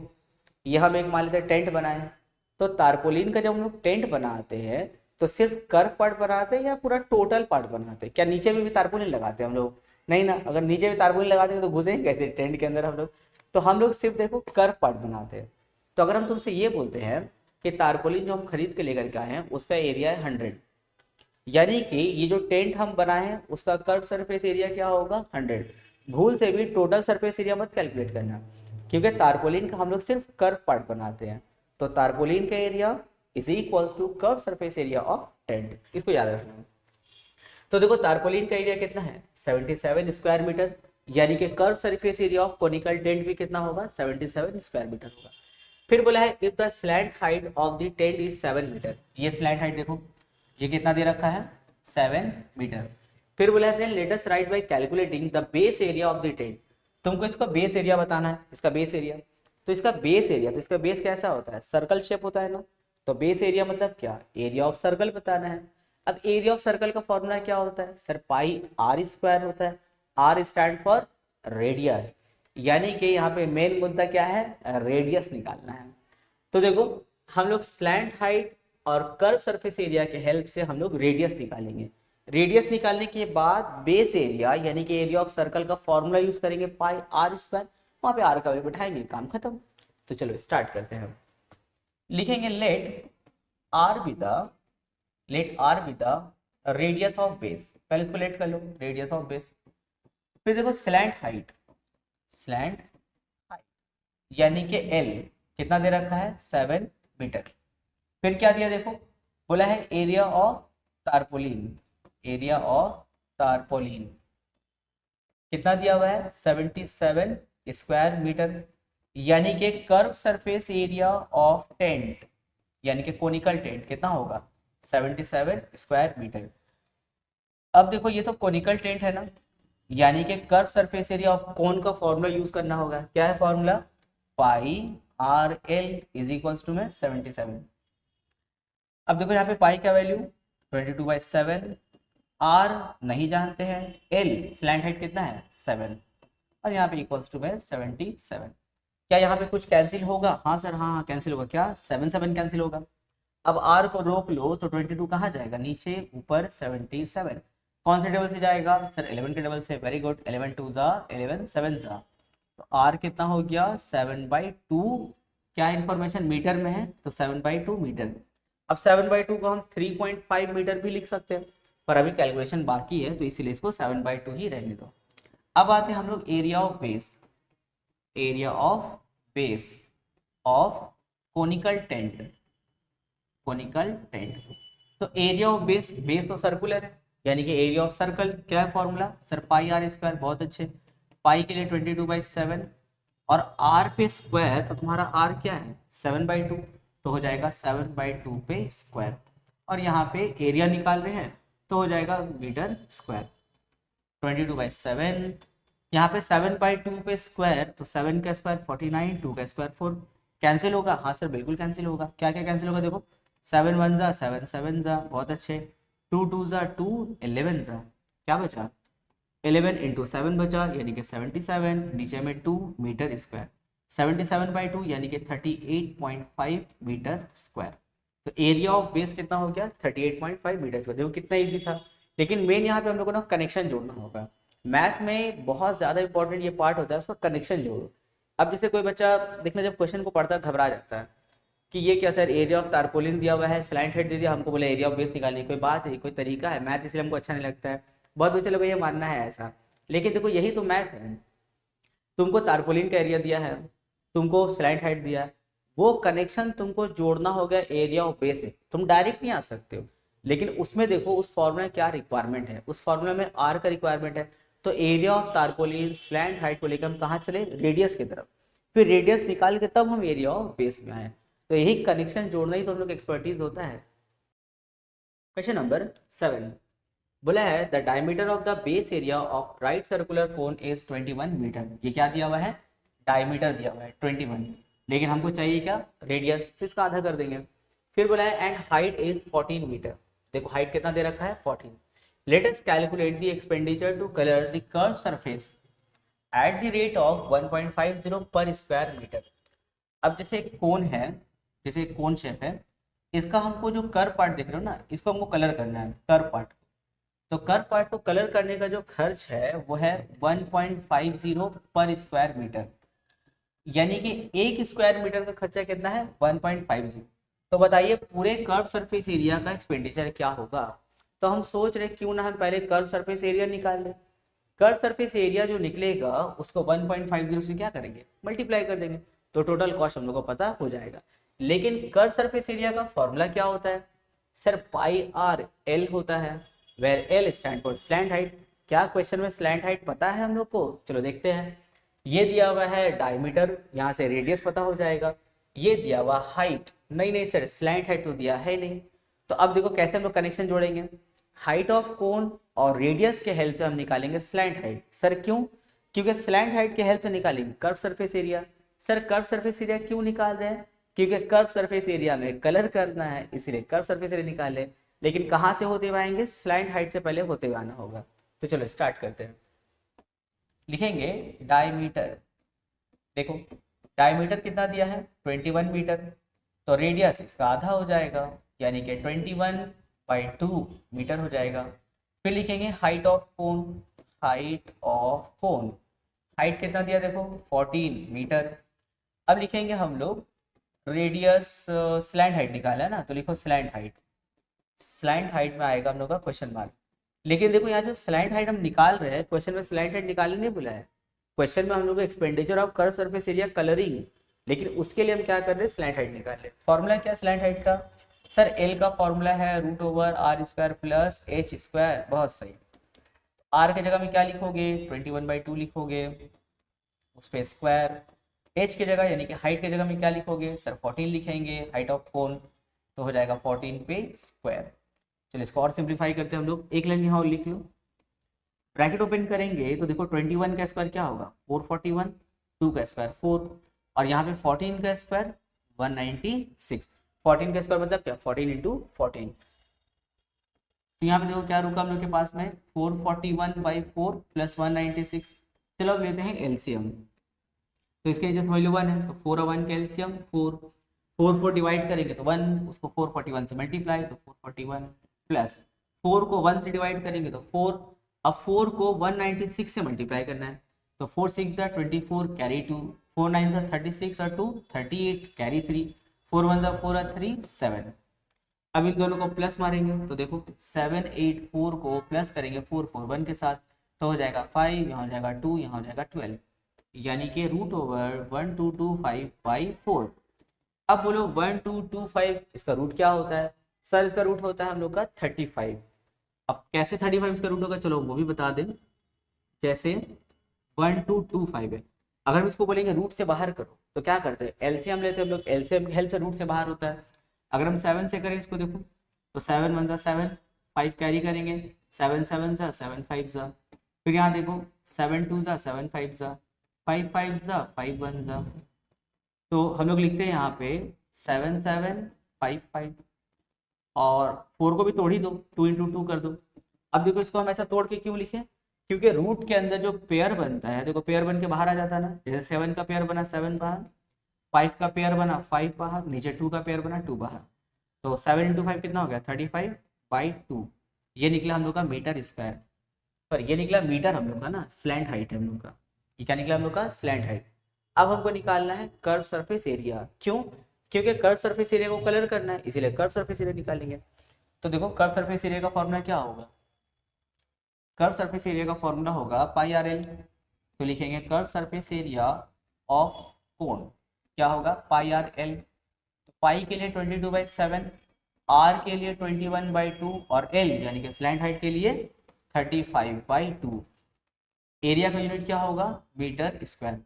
ये हम एक मान लेते हैं टेंट बनाए हैं, तो तारपोलिन का जब हम लोग टेंट बनाते हैं तो सिर्फ कर्व पार्ट बनाते हैं या पूरा टोटल पार्ट बनाते हैं? क्या नीचे में भी तारपोलिन लगाते हैं हम लोग? नहीं ना। अगर नीचे भी तारपोलिन लगा देंगे तो घुसेंगे कैसे टेंट के अंदर हम लोग? तो हम लोग सिर्फ देखो कर्व पार्ट बनाते हैं। तो अगर हम तुमसे ये बोलते हैं कि तारपोलिन जो हम खरीद के लेकर के आए हैं उसका एरिया है 100, यानी कि ये जो टेंट हम बनाए हैं उसका कर्व सरफेस एरिया क्या होगा? 100। भूल से भी टोटल सरफेस एरिया मत कैलकुलेट करना, क्योंकि तारपोलिन का हम लोग सिर्फ कर्व पार्ट बनाते हैं। तो तारपोलिन का area is equals to curve surface area of tent, इसको याद रखना। तो देखो तारपोलिन का एरिया कितना है? 77 स्क्वायर मीटर, यानी कि curve surface area of conical tent भी कितना होगा? 77 स्क्वायर मीटर होगा। फिर बोला है if the slant height of the tent is 7 metre. ये स्लैंट हाइट देखो, ये कितना दे रखा है? 7 मीटर। फिर बोला है then let us write by calculating the base area of the tent. तुमको इसका बेस एरिया बताना है, इसका बेस एरिया। तो इसका बेस एरिया, तो इसका बेस कैसा होता है? सर्कल शेप होता है ना। तो बेस एरिया मतलब क्या? एरिया ऑफ सर्कल बताना है। अब एरिया ऑफ सर्कल का फॉर्मूला क्या होता है सर? पाई आर स्क्वायर होता है। आर स्टैंड फॉर रेडियस, यानी कि यहाँ पे मेन मुद्दा क्या है? रेडियस निकालना है। तो देखो हम लोग स्लैंट हाइट और कर्व सरफेस एरिया के हेल्प से हम लोग रेडियस निकालेंगे। रेडियस निकालने के बाद बेस एरिया यानी कि एरिया ऑफ सर्कल का फॉर्मूला यूज करेंगे पाई आर स्क्वायर, वहां पे आर का वैल्यू बैठाएंगे, काम खत्म। तो चलो स्टार्ट करते हैं। लिखेंगे let r be the radius of base. पहले इसको लेट कर लो, रेडियस ऑफ बेस। फिर देखो स्लैंट हाइट यानी कि एल कितना दे रखा है? 7 मीटर। फिर क्या दिया देखो, बोला है एरिया ऑफ टारपोलिन कितना दिया हुआ है? 77 स्क्वायर मीटर, यानी कि curve surface area of tent यानी कि कोनिकल टेंट कितना होगा? 77 स्क्वायर मीटर। अब देखो ये तो कोनिकल टेंट है ना, यानी कि curve surface area of cone का फॉर्मूला यूज करना होगा। क्या है formula? Pi r l is equals to में 77। अब देखो यहाँ पे पाई का वैल्यू 22/7, आर नहीं जानते हैं, एल स्लैंट हाइट कितना है? 7, और यहाँ पे इक्वल्स टू में 77। क्या यहाँ पे कुछ कैंसिल होगा? हाँ सर, हाँ कैंसिल होगा। क्या 7 कैंसिल होगा? अब r को रोक लो तो 22 कहाँ जाएगा? नीचे, ऊपर 77। कौन से टेबल से जाएगा सर? 11 के टेबल से। वेरी गुड, 11 2 जा 11 7 जा, तो r कितना हो गया? 7/2। क्या इन्फॉर्मेशन मीटर में है? तो 7/2 मीटर। अब 7/2 को हम 3.5 मीटर भी लिख सकते हैं, पर अभी कैलकुलेशन बाकी है तो इसीलिए इसको 7/2 ही रहने दो। अब आते हैं हम लोग area of base conical tent. तो एरिया ऑफ बेस तो सर्कुलर है, यानी कि एरिया ऑफ सर्कल क्या है formula sir? Pi r square. बहुत अच्छे। पाई के लिए 22/7 और आर पे स्क्वायर, तो तुम्हारा आर क्या है? 7/2, तो हो जाएगा 7/2 पे स्क्वायर। और यहाँ पे एरिया निकाल रहे हैं तो हो जाएगा मीटर स्क्वायर। 22/7, यहाँ पे 7/2 पे स्क्वायर, तो 7 का स्क्वायर 49, 2 का स्क्वायर 4। कैंसिल होगा? हाँ सर बिल्कुल कैंसिल होगा। क्या क्या कैंसिल होगा देखो, 7 1 जा 7 7 जा, बहुत अच्छे। 2 2 जा 2, 11 जा, क्या बचा? 11 इंटू 7 बचा, यानी कि 77, नीचे में 2 मीटर स्क्वायर। 77/2 यानी कि 38.5 मीटर स्क्वायर। तो एरिया ऑफ बेस कितना हो गया? 38.5 मीटर स्क्वायर। देखो कितना ईजी था, लेकिन मेन यहाँ पे हम लोगों को ना कनेक्शन जोड़ना होगा। मैथ में बहुत ज़्यादा इंपॉर्टेंट ये पार्ट होता है, उसका कनेक्शन जोड़ो। अब जैसे कोई बच्चा देखना जब क्वेश्चन को पढ़ता है घबरा जाता है कि ये क्या सर, एरिया ऑफ तारपोलिन दिया हुआ है, स्लैंट हेड दे दिया, हमको बोले एरिया ऑफ बेस निकालनी, कोई बात है, कोई तरीका है? मैथ इसलिए हमको अच्छा नहीं लगता है, बहुत बच्चे लोग को ये मानना है ऐसा। लेकिन देखो यही तो मैथ है, तुमको तारपोलिन का एरिया दिया है, तुमको स्लैंट हाइट दिया है, वो कनेक्शन तुमको जोड़ना हो गया एरिया ऑफ बेस से। तुम डायरेक्ट नहीं आ सकते हो, लेकिन उसमें देखो उस फॉर्मूला क्या रिक्वायरमेंट है, उस फॉर्मूला में आर का रिक्वायरमेंट है। तो area of tarpaulin slant height को लेकर हम कहाँ चले, रेडियस की तरफ, फिर रेडियस निकाल के तब हम एरिया ऑफ बेस में आए। तो यही कनेक्शन जोड़ना ही तो हम लोग एक्सपर्टीज होता है। क्वेश्चन नंबर 7 बोला है the diameter of the base area of right circular cone is 21 metre. ये क्या दिया हुआ है, डायमीटर दिया हुआ है 21, लेकिन हमको चाहिए क्या, रेडियस, तो इसका आधा कर देंगे। फिर बोला है एंड हाइट इज 14 मीटर। देखो हाइट कितना दे रखा है, 14। Let us calculate the expenditure to colour the curve surface at the rate of 1.50 per square metre. अब जैसे एक कोन है, जैसे एक कोन शेप है, इसका हमको जो कर्व पार्ट देख रहे हो ना, इसको हमको कलर करना है, कर्व पार्ट। तो कर्व पार्ट को कलर करने का जो खर्च है वो है 1.50 पर स्क्वायर मीटर, यानी कि एक स्क्वायर मीटर का खर्चा कितना है, 1.50। तो बताइए पूरे कर्व सरफेस एरिया का एक्सपेंडिचर क्या होगा। तो हम सोच रहे क्यों ना हम पहले कर्व सरफेस एरिया निकाल लें। कर्व सरफेस एरिया जो निकलेगा उसको 1.50 से क्या करेंगे, मल्टीप्लाई कर देंगे, तो टोटल कॉस्ट हम लोग को पता हो जाएगा। लेकिन कर्व सरफेस एरिया का फॉर्मूला क्या होता है सर, पाई आर एल होता है, where l stand for slant height. क्या क्वेश्चन में स्लैंट हाइट पता है हम लोग को, चलो देखते हैं। ये दिया हुआ है डायमीटर, यहाँ से रेडियस पता हो जाएगा। ये दिया हुआ हाइट, नहीं नहीं सर स्लैंट हाइट तो दिया है नहीं। तो अब देखो कैसे हम लोग कनेक्शन जोड़ेंगे, हाइट ऑफ कोन और रेडियस के हेल्प से हम निकालेंगे स्लैंट हाइट। सर क्यों, क्योंकि स्लैंट हाइट के हेल्प से निकालेंगे curve surface area. Sir curve surface area क्यों निकाल रहे हैं, क्योंकि कर्व सरफेस एरिया में कलर करना है, इसलिए कर्व सरफेस एरिया निकाले। लेकिन कहाँ से होते हुए आएंगे, स्लैंट हाइट से पहले होते हुए आना होगा। तो चलो स्टार्ट करते हैं, लिखेंगे डायमीटर। देखो डायमीटर कितना दिया है, 21 मीटर, तो रेडियस इसका आधा हो जाएगा, यानी कि 21/2 मीटर हो जाएगा। फिर लिखेंगे height of cone, height of cone, height कितना दिया देखो 14 मीटर। अब लिखेंगे हम लोग रेडियस, स्लैंट हाइट निकाला है ना, तो लिखो स्लैंट हाइट। स्लैंट हाइट में आएगा हम लोग का क्वेश्चन मार्क। लेकिन देखो यहाँ जो स्लैंट हाइट हम निकाल रहे हैं, क्वेश्चन में स्लैंट हाइट निकालने नहीं बोला है, क्वेश्चन में हम लोग expenditure of curve surface area colouring, लेकिन उसके लिए हम क्या कर रहे हैं, स्लैंट हाइट निकाल रहे हैं। फॉर्मूला क्या स्लैंट हाइट का, सर एल का फॉर्मूला है √r² प्लस h²। बहुत सही। आर की जगह में क्या लिखोगे, 21/2 लिखोगे, उस पर स्क्वायर। एच की जगह यानी कि हाइट की जगह में क्या लिखोगे सर, 14 लिखेंगे, हाइट ऑफ कोन, तो हो जाएगा 14 पे स्क्वायर। चलो इसको और सिंप्लीफाई करते हैं हम लोग, एक लाइन यहाँ और लिख लो। ब्रैकेट ओपन करेंगे तो देखो 21 का स्क्वायर क्या होगा 441, 2 का स्क्वायर 4, और यहाँ पे 14 का स्क्वायर 196। 14 का स्क्वायर मतलब क्या, 14 इंटू 14। तो यहाँ पे देखो क्या रुका हम लोग के पास में, 441/4 प्लस 196। चलो अब लेते हैं एलसीएम। तो इसके नीचे वैल्यू 1 है, तो 4 और 1 का एलसीएम 4, 4 डिवाइड करेंगे तो 1, उसको 441 से मल्टीप्लाई, तो 441 प्लस 4 को 1 से डिवाइड करेंगे तो 4। अब 4 को 196 से मल्टीप्लाई करना है, तो 4 6 24 कैरी 2, 4 9 36 और 2 38 कैरी 3, 4 1 4 और 3 7। अब इन दोनों को प्लस मारेंगे तो देखो 784 को प्लस करेंगे 441 के साथ, तो हो जाएगा 5, यहाँ हो जाएगा 2, यहाँ हो जाएगा 12, यानी कि √1225/4। अब बोलो 1225 इसका रूट क्या होता है सर, इसका रूट होता है हम लोग का 35। अब कैसे 35 इसका रूट होगा, चलो वो भी बता दें। जैसे 1225 है, अगर हम इसको बोलेंगे रूट से बाहर करो तो क्या करते हैं, एलसीएम लेते हैं हम लोग, एलसीएम की हेल्प से रूट से बाहर होता है। अगर हम 7 से करें इसको देखो, तो 7 1 7, 5 कैरी करेंगे, 7 7 7 5 जा, फिर यहाँ देखो 7 2 7 5 जा, 5 5 5 1 जा, तो हम लोग लिखते हैं यहाँ पे 7 7 5 5, और 4 को भी तोड़ ही दो, 2 इंटू 2 कर दो। अब देखो इसको हम ऐसा तोड़ के क्यों लिखे, क्योंकि रूट के अंदर जो पेयर बनता है, देखो पेयर बन के बाहर आ जाता है ना, जैसे 7 का पेयर बना 7 बाहर, 5 का पेयर बना 5 बाहर, नीचे 2 का पेयर बना 2 बाहर, तो 7 इंटू 5 कितना हो गया 35/2। ये निकला हम लोग का मीटर स्क्वायर। पर ये निकला मीटर हम लोग का ना, स्लैंट हाइट है हम लोग का, ये क्या निकला हम लोग का, स्लैंट हाइट। अब हमको निकालना है कर्व सरफेस एरिया, क्यों, क्योंकि कर्व सरफेस एरिया को कलर करना है, इसीलिए कर्व सरफेस एरिया निकालेंगे। तो देखो कर्व सरफेस एरिया का फॉर्मूला क्या होगा, कर्व सरफेस एरिया का फॉर्मूला होगा पाई आर एल। तो लिखेंगे curve surface area of cone क्या होगा, पाई आर एल। तो पाई के लिए 22/7, आर के लिए 21/2 और एल यानी कि स्लैंट हाइट के लिए 35/2। एरिया का यूनिट क्या होगा, मीटर स्क्वायर।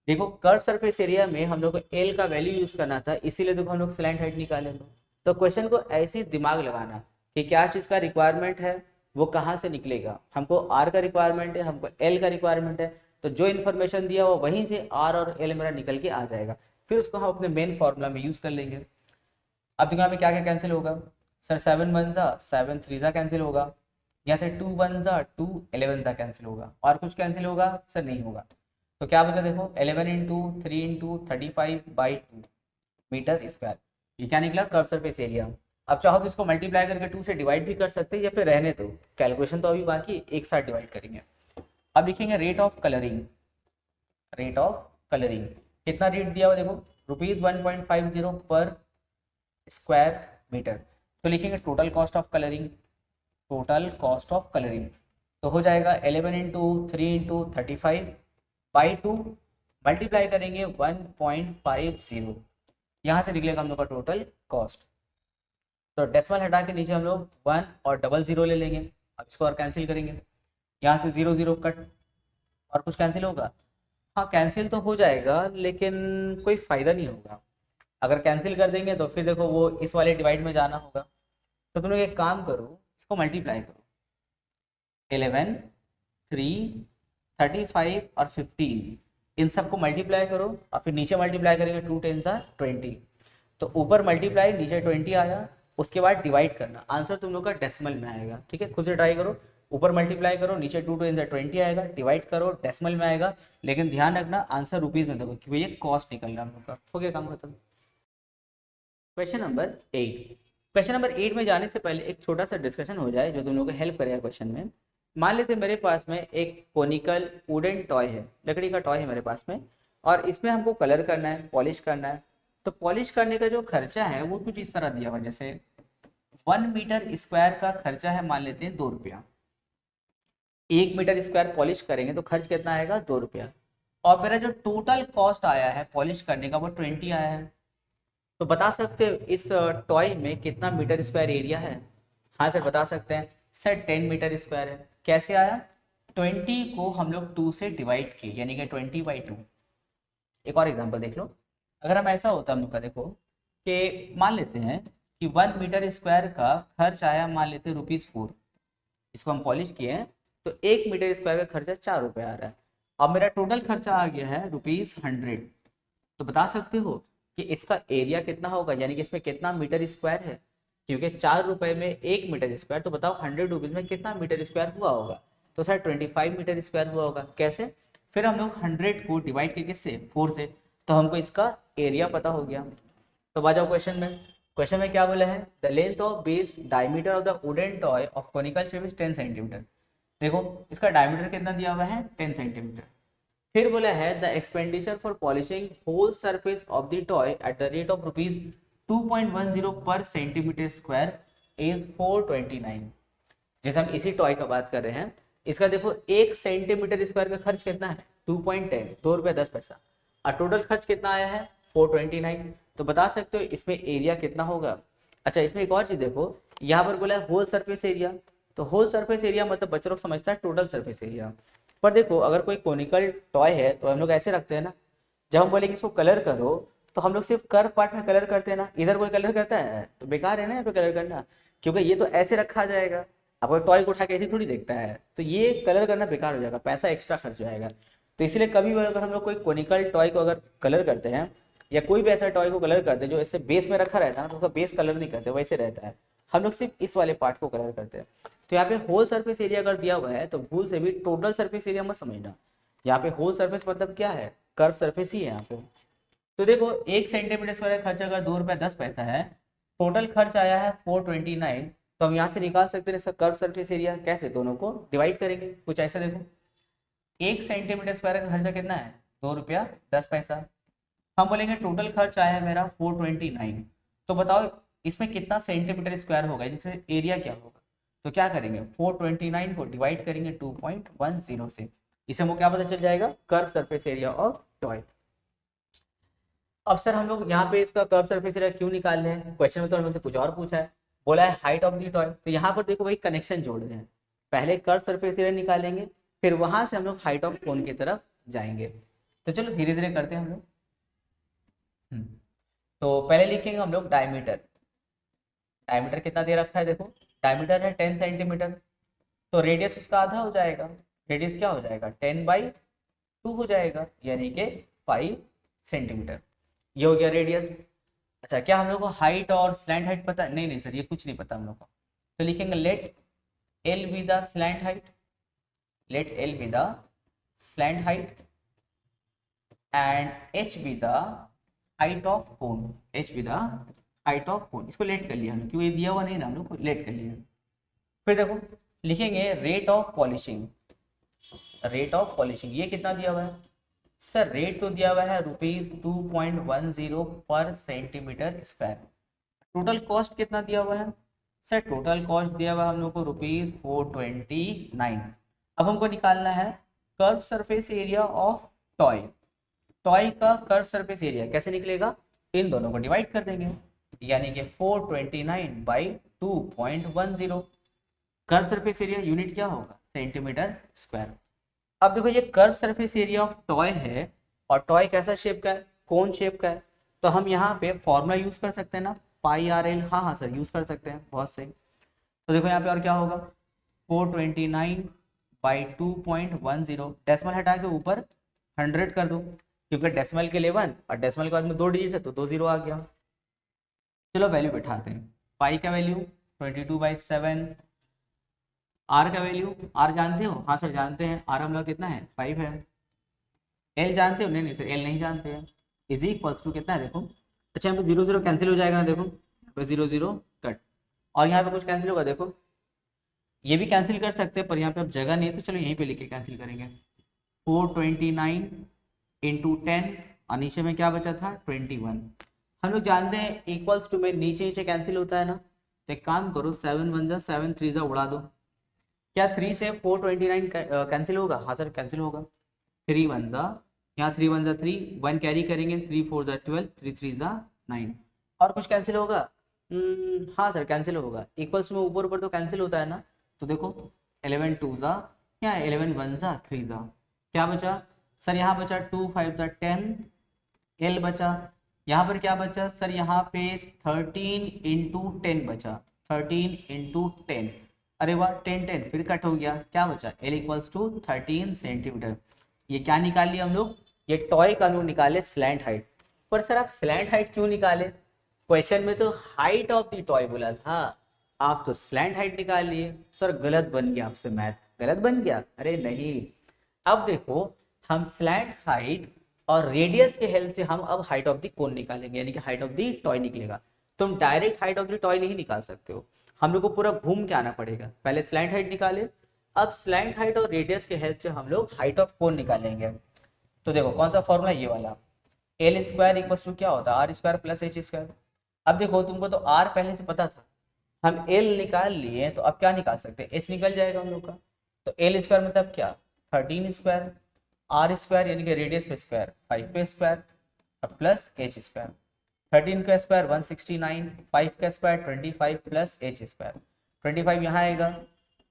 देखो कर्व सरफेस एरिया में हम लोग को एल का वैल्यू यूज करना था, इसीलिए देखो हम लोग स्लैंट हाइट निकाले लोग। तो क्वेश्चन को ऐसे ही दिमाग लगाना कि क्या चीज़ का रिक्वायरमेंट है, वो कहाँ से निकलेगा। हमको आर का रिक्वायरमेंट है, हमको एल का रिक्वायरमेंट है, तो जो इन्फॉर्मेशन दिया वो वहीं से आर और एल मेरा निकल के आ जाएगा, फिर उसको हम अपने मेन फॉर्मूला में यूज कर लेंगे। अब देखो यहाँ पे क्या क्या कैंसिल होगा, सर 7 1 जा 7 3 जा कैंसिल होगा, यहाँ से 2 1 जा 2 11 जा कैंसिल होगा, और कुछ कैंसिल होगा सर, नहीं होगा। तो क्या बचा देखो 11 इंटू 3 इंटू 35/2 मीटर स्क्वायर, ये क्या निकला, कर्व सरफेस एरिया। अब चाहो तो इसको मल्टीप्लाई करके 2 से डिवाइड भी कर सकते हैं, या फिर रहने दो, कैलकुलेशन तो अभी बाकी, एक साथ डिवाइड करेंगे। अब लिखेंगे rate of colouring, rate of colouring कितना रेट दिया हुआ देखो, ₹1.50 पर स्क्वायर मीटर। तो लिखेंगे total cost of colouring, total cost of colouring तो हो जाएगा 11 इंटू 3 इंटू 35/2 मल्टीप्लाई करेंगे 1.50, यहाँ से निकलेगा हम लोग का टोटल कॉस्ट। तो डेसिमल हटा के नीचे हम लोग 1 और 00 ले लेंगे। अब इसको और कैंसिल करेंगे, यहाँ से 0 0 कट, और कुछ कैंसिल होगा, हाँ कैंसिल तो हो जाएगा लेकिन कोई फ़ायदा नहीं होगा। अगर कैंसिल कर देंगे तो फिर देखो वो इस वाले डिवाइड में जाना होगा। तो तुम लोग एक काम करो, इसको मल्टीप्लाई करो, 11 3 35 और 15 इन सबको मल्टीप्लाई करो, और फिर नीचे मल्टीप्लाई करेंगे 2 10 20। तो ऊपर मल्टीप्लाई नीचे 20 आया, उसके बाद डिवाइड करना, आंसर तुम लोग का डेसिमल में आएगा। ठीक है, खुद से ट्राई करो, ऊपर मल्टीप्लाई करो, नीचे 2 10 20 आएगा, डिवाइड करो डेसिमल में आएगा, लेकिन ध्यान रखना आंसर रुपीज़ में दो, क्योंकि ये कॉस्ट निकल रहा है हम लोग का। हो गया काम खत्म। Question number 8। क्वेश्चन नंबर 8 में जाने से पहले एक छोटा सा डिस्कशन हो जाए जो तुम लोगों को हेल्प करेगा क्वेश्चन में। मान लेते मेरे पास में एक कोनिकल वुडन टॉय है, लकड़ी का टॉय है मेरे पास में, और इसमें हमको कलर करना है, पॉलिश करना है। तो पॉलिश करने का जो खर्चा है वो कुछ इस तरह दिया हुआ, जैसे 1 मीटर स्क्वायर का खर्चा है, मान लेते हैं 2 रुपया। 1 मीटर स्क्वायर पॉलिश करेंगे तो खर्च कितना आएगा, 2 रुपया। और मेरा जो टोटल कॉस्ट आया है पॉलिश करने का वो 20 आया है। तो बता सकते हो इस टॉय में कितना मीटर स्क्वायर एरिया है। हाँ सर बता सकते हैं, सर 10 मीटर स्क्वायर है। कैसे आया, 20 को हम लोग 2 से डिवाइड किए, यानी कि 20/2। एक और एग्जांपल देख लो, अगर हम ऐसा होता हम लोग का देखो कि मान लेते हैं कि 1 मीटर स्क्वायर का खर्च आया, मान लेते हैं ₹4, इसको हम पॉलिश किए हैं तो 1 मीटर स्क्वायर का खर्चा 4 रुपये आ रहा है। अब मेरा टोटल खर्चा आ गया है ₹100। तो बता सकते हो कि इसका एरिया कितना होगा, यानी कि इसमें कितना मीटर स्क्वायर है, क्योंकि 4 रुपए में 1 मीटर स्क्वायर, तो बताओ 100 रुपीज़ में कितना मीटर स्क्वायर हुआ होगा। तो सर 25 मीटर स्क्वायर हुआ होगा। कैसे, फिर हम लोग 100 को डिवाइड किए किससे, 4 से, तो हमको इसका एरिया पता हो गया। तो आ जाओ क्वेश्चन में, क्वेश्चन में क्या बोला है, the length of base diameter of the wooden toy of conical shape is 10 centimetre. देखो इसका डायमीटर कितना दिया हुआ है, 10 सेंटीमीटर। फिर बोला है the expenditure for polishing whole surface of the toy at the rate of ₹2.10 per centimetre square is 429। जैसे हम इसी टॉय का बात कर रहे हैं, इसका देखो 1 सेंटीमीटर स्क्वायर का खर्च कितना है, 2.10, 2 रुपये 10 पैसा, और टोटल खर्च कितना आया है 429। तो बता सकते हो इसमें एरिया कितना होगा। अच्छा इसमें एक और चीज देखो, यहाँ पर बोला है होल सरफेस एरिया, तो होल सरफेस एरिया मतलब बच्चे लोग समझता है टोटल सरफेस एरिया। पर देखो अगर कोई कोनिकल टॉय है तो हम लोग ऐसे रखते हैं ना, जब हम बोलेंगे इसको कलर करो तो हम लोग सिर्फ कर्व पार्ट में कलर करते हैं ना, इधर कोई कलर करता है तो बेकार है ना यहाँ पे कलर करना, क्योंकि ये तो ऐसे रखा जाएगा। अब टॉय को उठा के ऐसे थोड़ी देखता है, तो ये कलर करना बेकार हो जाएगा, पैसा एक्स्ट्रा खर्च हो जाएगा। तो इसलिए कभी भी अगर हम लोग कोई कोनिकल टॉय को अगर कलर करते हैं, या कोई भी ऐसा टॉय को कलर करते हैं जो इससे बेस में रखा रहता है ना, तो उसका बेस कलर नहीं करते, वैसे रहता है, हम लोग सिर्फ इस वाले पार्ट को कलर करते हैं। तो यहाँ पे होल सरफेस एरिया अगर दिया हुआ है तो भूल से भी टोटल सरफेस एरिया मत समझना, यहाँ पे होल सरफेस मतलब क्या है, कर्व सरफेस ही है यहाँ पे। तो देखो 1 सेंटीमीटर स्क्वायर खर्च अगर 2 रुपये 10 पैसा है, टोटल खर्च आया है 429, तो हम यहाँ से निकाल सकते हैं इसका कर्व सरफेस एरिया। कैसे? दोनों को डिवाइड करेंगे कुछ ऐसा। देखो 1 सेंटीमीटर स्क्वायर का खर्चा कितना है? 2 रुपया 10 पैसा। हम बोलेंगे टोटल खर्च आया है मेरा 429। तो बताओ इसमें कितना सेंटीमीटर स्क्वायर होगा, जिससे एरिया क्या होगा? तो क्या करेंगे, 429 को डिवाइड करेंगे 2.10 से, इससे हमको क्या पता चल जाएगा? Curve surface area of toy. अब सर हम लोग यहाँ पे इसका कर्व सरफेस एरिया क्यों निकाल रहे हैं? क्वेश्चन में तो हमसे कुछ और पूछा है, बोला है हाइट ऑफ द टॉय। तो यहाँ पर देखो वही कनेक्शन जोड़ रहे हैं, पहले कर्व सरफेस एरिया निकालेंगे, फिर वहां से हम लोग हाइट ऑफ कोन की तरफ जाएंगे। तो चलो धीरे धीरे करते हैं हम लोग। तो पहले लिखेंगे हम लोग डायमीटर। डायमीटर कितना दे रखा है? देखो डायमीटर है 10 सेंटीमीटर, तो रेडियस उसका आधा हो जाएगा। रेडियस क्या हो जाएगा? 10/2 हो जाएगा, यानी कि 5 सेंटीमीटर। ये हो गया रेडियस। अच्छा, क्या हम लोग को हाइट और स्लैंट हाइट पता है? नहीं नहीं सर, ये कुछ नहीं पता हम लोग को। तो लिखेंगे let L be the slant height, let L be the slant height and H be the height of cone, H be the height of cone. इसको लेट कर लिया हमने, क्योंकि दिया हुआ नहीं ना, हम लोग को लेट कर लिया। फिर देखो लिखेंगे rate of polishing, rate of polishing ये कितना दिया हुआ है? सर रेट तो दिया हुआ है ₹2.10 per centimetre square. Total cost कितना दिया हुआ है? सर टोटल कॉस्ट दिया हुआ है हम लोग को ₹429। अब हमको निकालना है curve surface area of toy. Toy का कर्व सरफेस एरिया कैसे निकलेगा? इन दोनों को डिवाइड कर देंगे, यानी कि 429/2.10। कर्व सरफेस एरिया यूनिट क्या होगा? Centimetre square. अब देखो ये curve surface area of toy है, और टॉय कैसा शेप का है? कोन शेप का है। तो हम यहाँ पे फॉर्मूला यूज कर सकते हैं ना, πRL। हाँ हाँ सर यूज कर सकते हैं, बहुत सही। तो देखो यहाँ पे और क्या होगा, 429/2.10, डेसिमल हटा के ऊपर 100 कर दो, क्योंकि डेसिमल के लिए 1 और डेसिमल के बाद में 2 डिजिट है तो 2 0 आ गया। चलो वैल्यू बैठाते हैं। पाई का वैल्यू 22/7, आर का वैल्यू, आर जानते हो? हाँ सर जानते हैं, आर हम लोग कितना है? 5 है। एल जानते हो? नहीं नहीं सर एल नहीं जानते हैं। इज इक्वल्स टू कितना है? देखो अच्छा यहाँ पे 0 0 कैंसिल हो जाएगा ना, देखो यहाँ पे 0 0 कट, और यहाँ पे कुछ कैंसिल होगा। देखो ये भी कैंसिल कर सकते हैं, पर यहाँ पे अब जगह नहीं है, तो चलो यहीं पे लिख के कैंसिल करेंगे। 429 इंटू 10 और नीचे में क्या बचा था? 21। हम लोग जानते हैं इक्वल्स टू में नीचे नीचे कैंसिल होता है ना, तो एक काम करो 7 1 जा 7 3 जा उड़ा दो। क्या 3 से 429 कैंसिल होगा? हाँ सर कैंसिल होगा। 3 1 जा, यहाँ 3 1 जा 3, 1 कैरी करेंगे, 3 4 जा 12, 3 3 जा 9। और कुछ कैंसिल होगा? हाँ सर कैंसिल होगा। इक्वल्स में ऊपर ऊपर तो कैंसिल होता है ना, तो देखो 11 2 जा, यहाँ 11 1 जा 3 जा, क्या बचा सर? यहाँ बचा 2 5 जा 10, एल बचा। यहाँ पर क्या बचा सर? यहाँ पे 13 इंटू 10 बचा, 13 इंटू 10। अरे वाह 10 10 फिर कट हो गया, क्या बचा? L equals to 13 centimetre. ये क्या निकाल लिया हम लोग? ये टॉय का हम लोग निकाले स्लैंट हाइट। पर सर आप स्लैंट हाइट क्यों निकाले? क्वेश्चन में तो हाइट ऑफ द टॉय बोला था, आप तो स्लैंट हाइट निकाल लिए। सर गलत बन गया आपसे, मैथ गलत बन गया। अरे नहीं, अब देखो हम स्लैंट हाइट और रेडियस के हेल्प से हम अब हाइट ऑफ द कोन निकालेंगे, यानी कि हाइट ऑफ द टॉय निकलेगा। तुम direct height of the toy नहीं निकाल सकते हो, हम लोग को पूरा घूम के आना पड़ेगा। पहले स्लैंट हाइट निकाले, अब स्लैंट हाइट और रेडियस के हेल्प से हम लोग हाइट ऑफ कोन निकालेंगे। तो देखो कौन सा फॉर्मूला? ये वाला, एल स्क्वायर इक्वल टू क्या होता है? R square plus h square. अब देखो तुमको तो आर पहले से पता था, हम एल निकाल लिए, तो अब क्या निकाल सकते हैं? एच निकल जाएगा हम लोग का। तो एल स्क्वायर मतलब क्या? 13 स्क्वायर, आर स्क्वायर यानी कि रेडियस पे स्क्वायर 5 पे स्क्वायर, और प्लस एच स्क्वायर। 13 का स्क्वायर 169, 5 का स्क्वायर 25 प्लस एच स्क्वायर। 25 यहाँ आएगा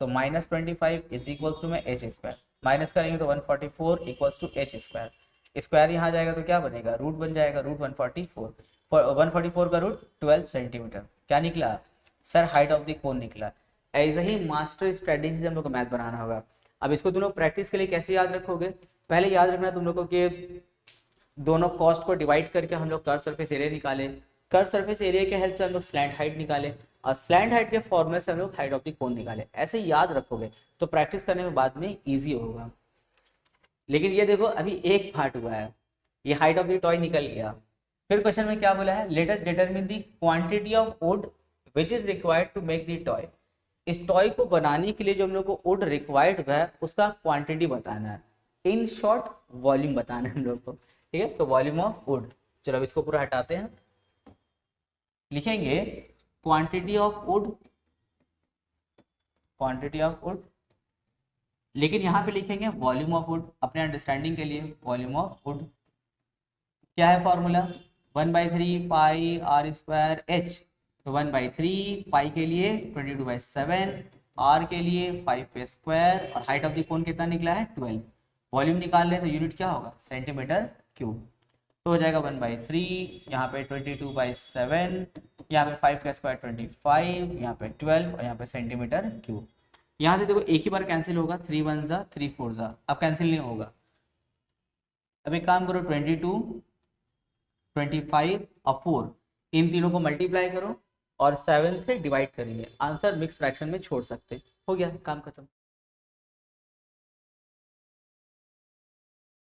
तो -25 इज इक्वल्स टू में एच स्क्वायर, माइनस करेंगे तो 144 equals to h square. Square यहाँ जाएगा तो क्या बनेगा? रूट बन जाएगा, रूट 144। 144 का रूट 12 सेंटीमीटर। क्या निकला सर? हाइट ऑफ द कोन निकला। ऐसे ही मास्टर स्ट्रेटेजी से हम लोग को मैथ बनाना होगा। अब इसको तुम लोग प्रैक्टिस के लिए कैसे याद रखोगे? पहले याद रखना तुम लोग को कि दोनों कॉस्ट को डिवाइड करके हम लोग कर्व सरफेस एरिया निकाले, कर्व सरफेस एरिया के हेल्प से हम लोग स्लैंट हाइट निकाले, और स्लैंट हाइट के फॉर्मूले से हम लोग हाइट ऑफ द कोन निकाले। ऐसे याद रखोगे तो प्रैक्टिस करने में बाद में ईजी होगा। लेकिन ये देखो अभी एक पार्ट हुआ है, ये हाइट ऑफ द टॉय निकल गया। फिर क्वेश्चन में क्या बोला है? Let us determine the quantity of wood which is required to make the toy. इस टॉय को बनाने के लिए जो हम लोग को वुड रिक्वायर्ड है उसका क्वांटिटी बताना है, इन शॉर्ट वॉल्यूम बताना है हम लोग को, ठीक है। तो वॉल्यूम ऑफ वुड, चलो अब इसको पूरा हटाते हैं, लिखेंगे quantity of wood, quantity of wood, लेकिन यहाँ पे लिखेंगे वॉल्यूम ऑफ वुड अपने अंडरस्टैंडिंग के लिए। वॉल्यूम ऑफ वुड क्या है formula, 1/3 pi r square h, तो 1/3 पाई के लिए 22/7, आर के लिए 5 पे स्क्वायर, और हाइट ऑफ द कोन कितना निकला है 12। वॉल्यूम निकाल लें तो यूनिट क्या होगा सेंटीमीटर क्यूब, तो हो जाएगा 1/3, यहाँ पे 22/7, यहाँ पे 5 का स्क्वायर 25, यहाँ पे 12 और यहाँ पे सेंटीमीटर क्यूब। यहाँ से देखो एक ही बार कैंसिल होगा, 3 1 जा 3 4 जा, अब कैंसिल नहीं होगा। अब एक काम करो 22 25 और 4 इन तीनों को मल्टीप्लाई करो और 7 से डिवाइड करेंगे, आंसर मिक्स फ्रैक्शन में छोड़ सकते, हो गया काम खत्म।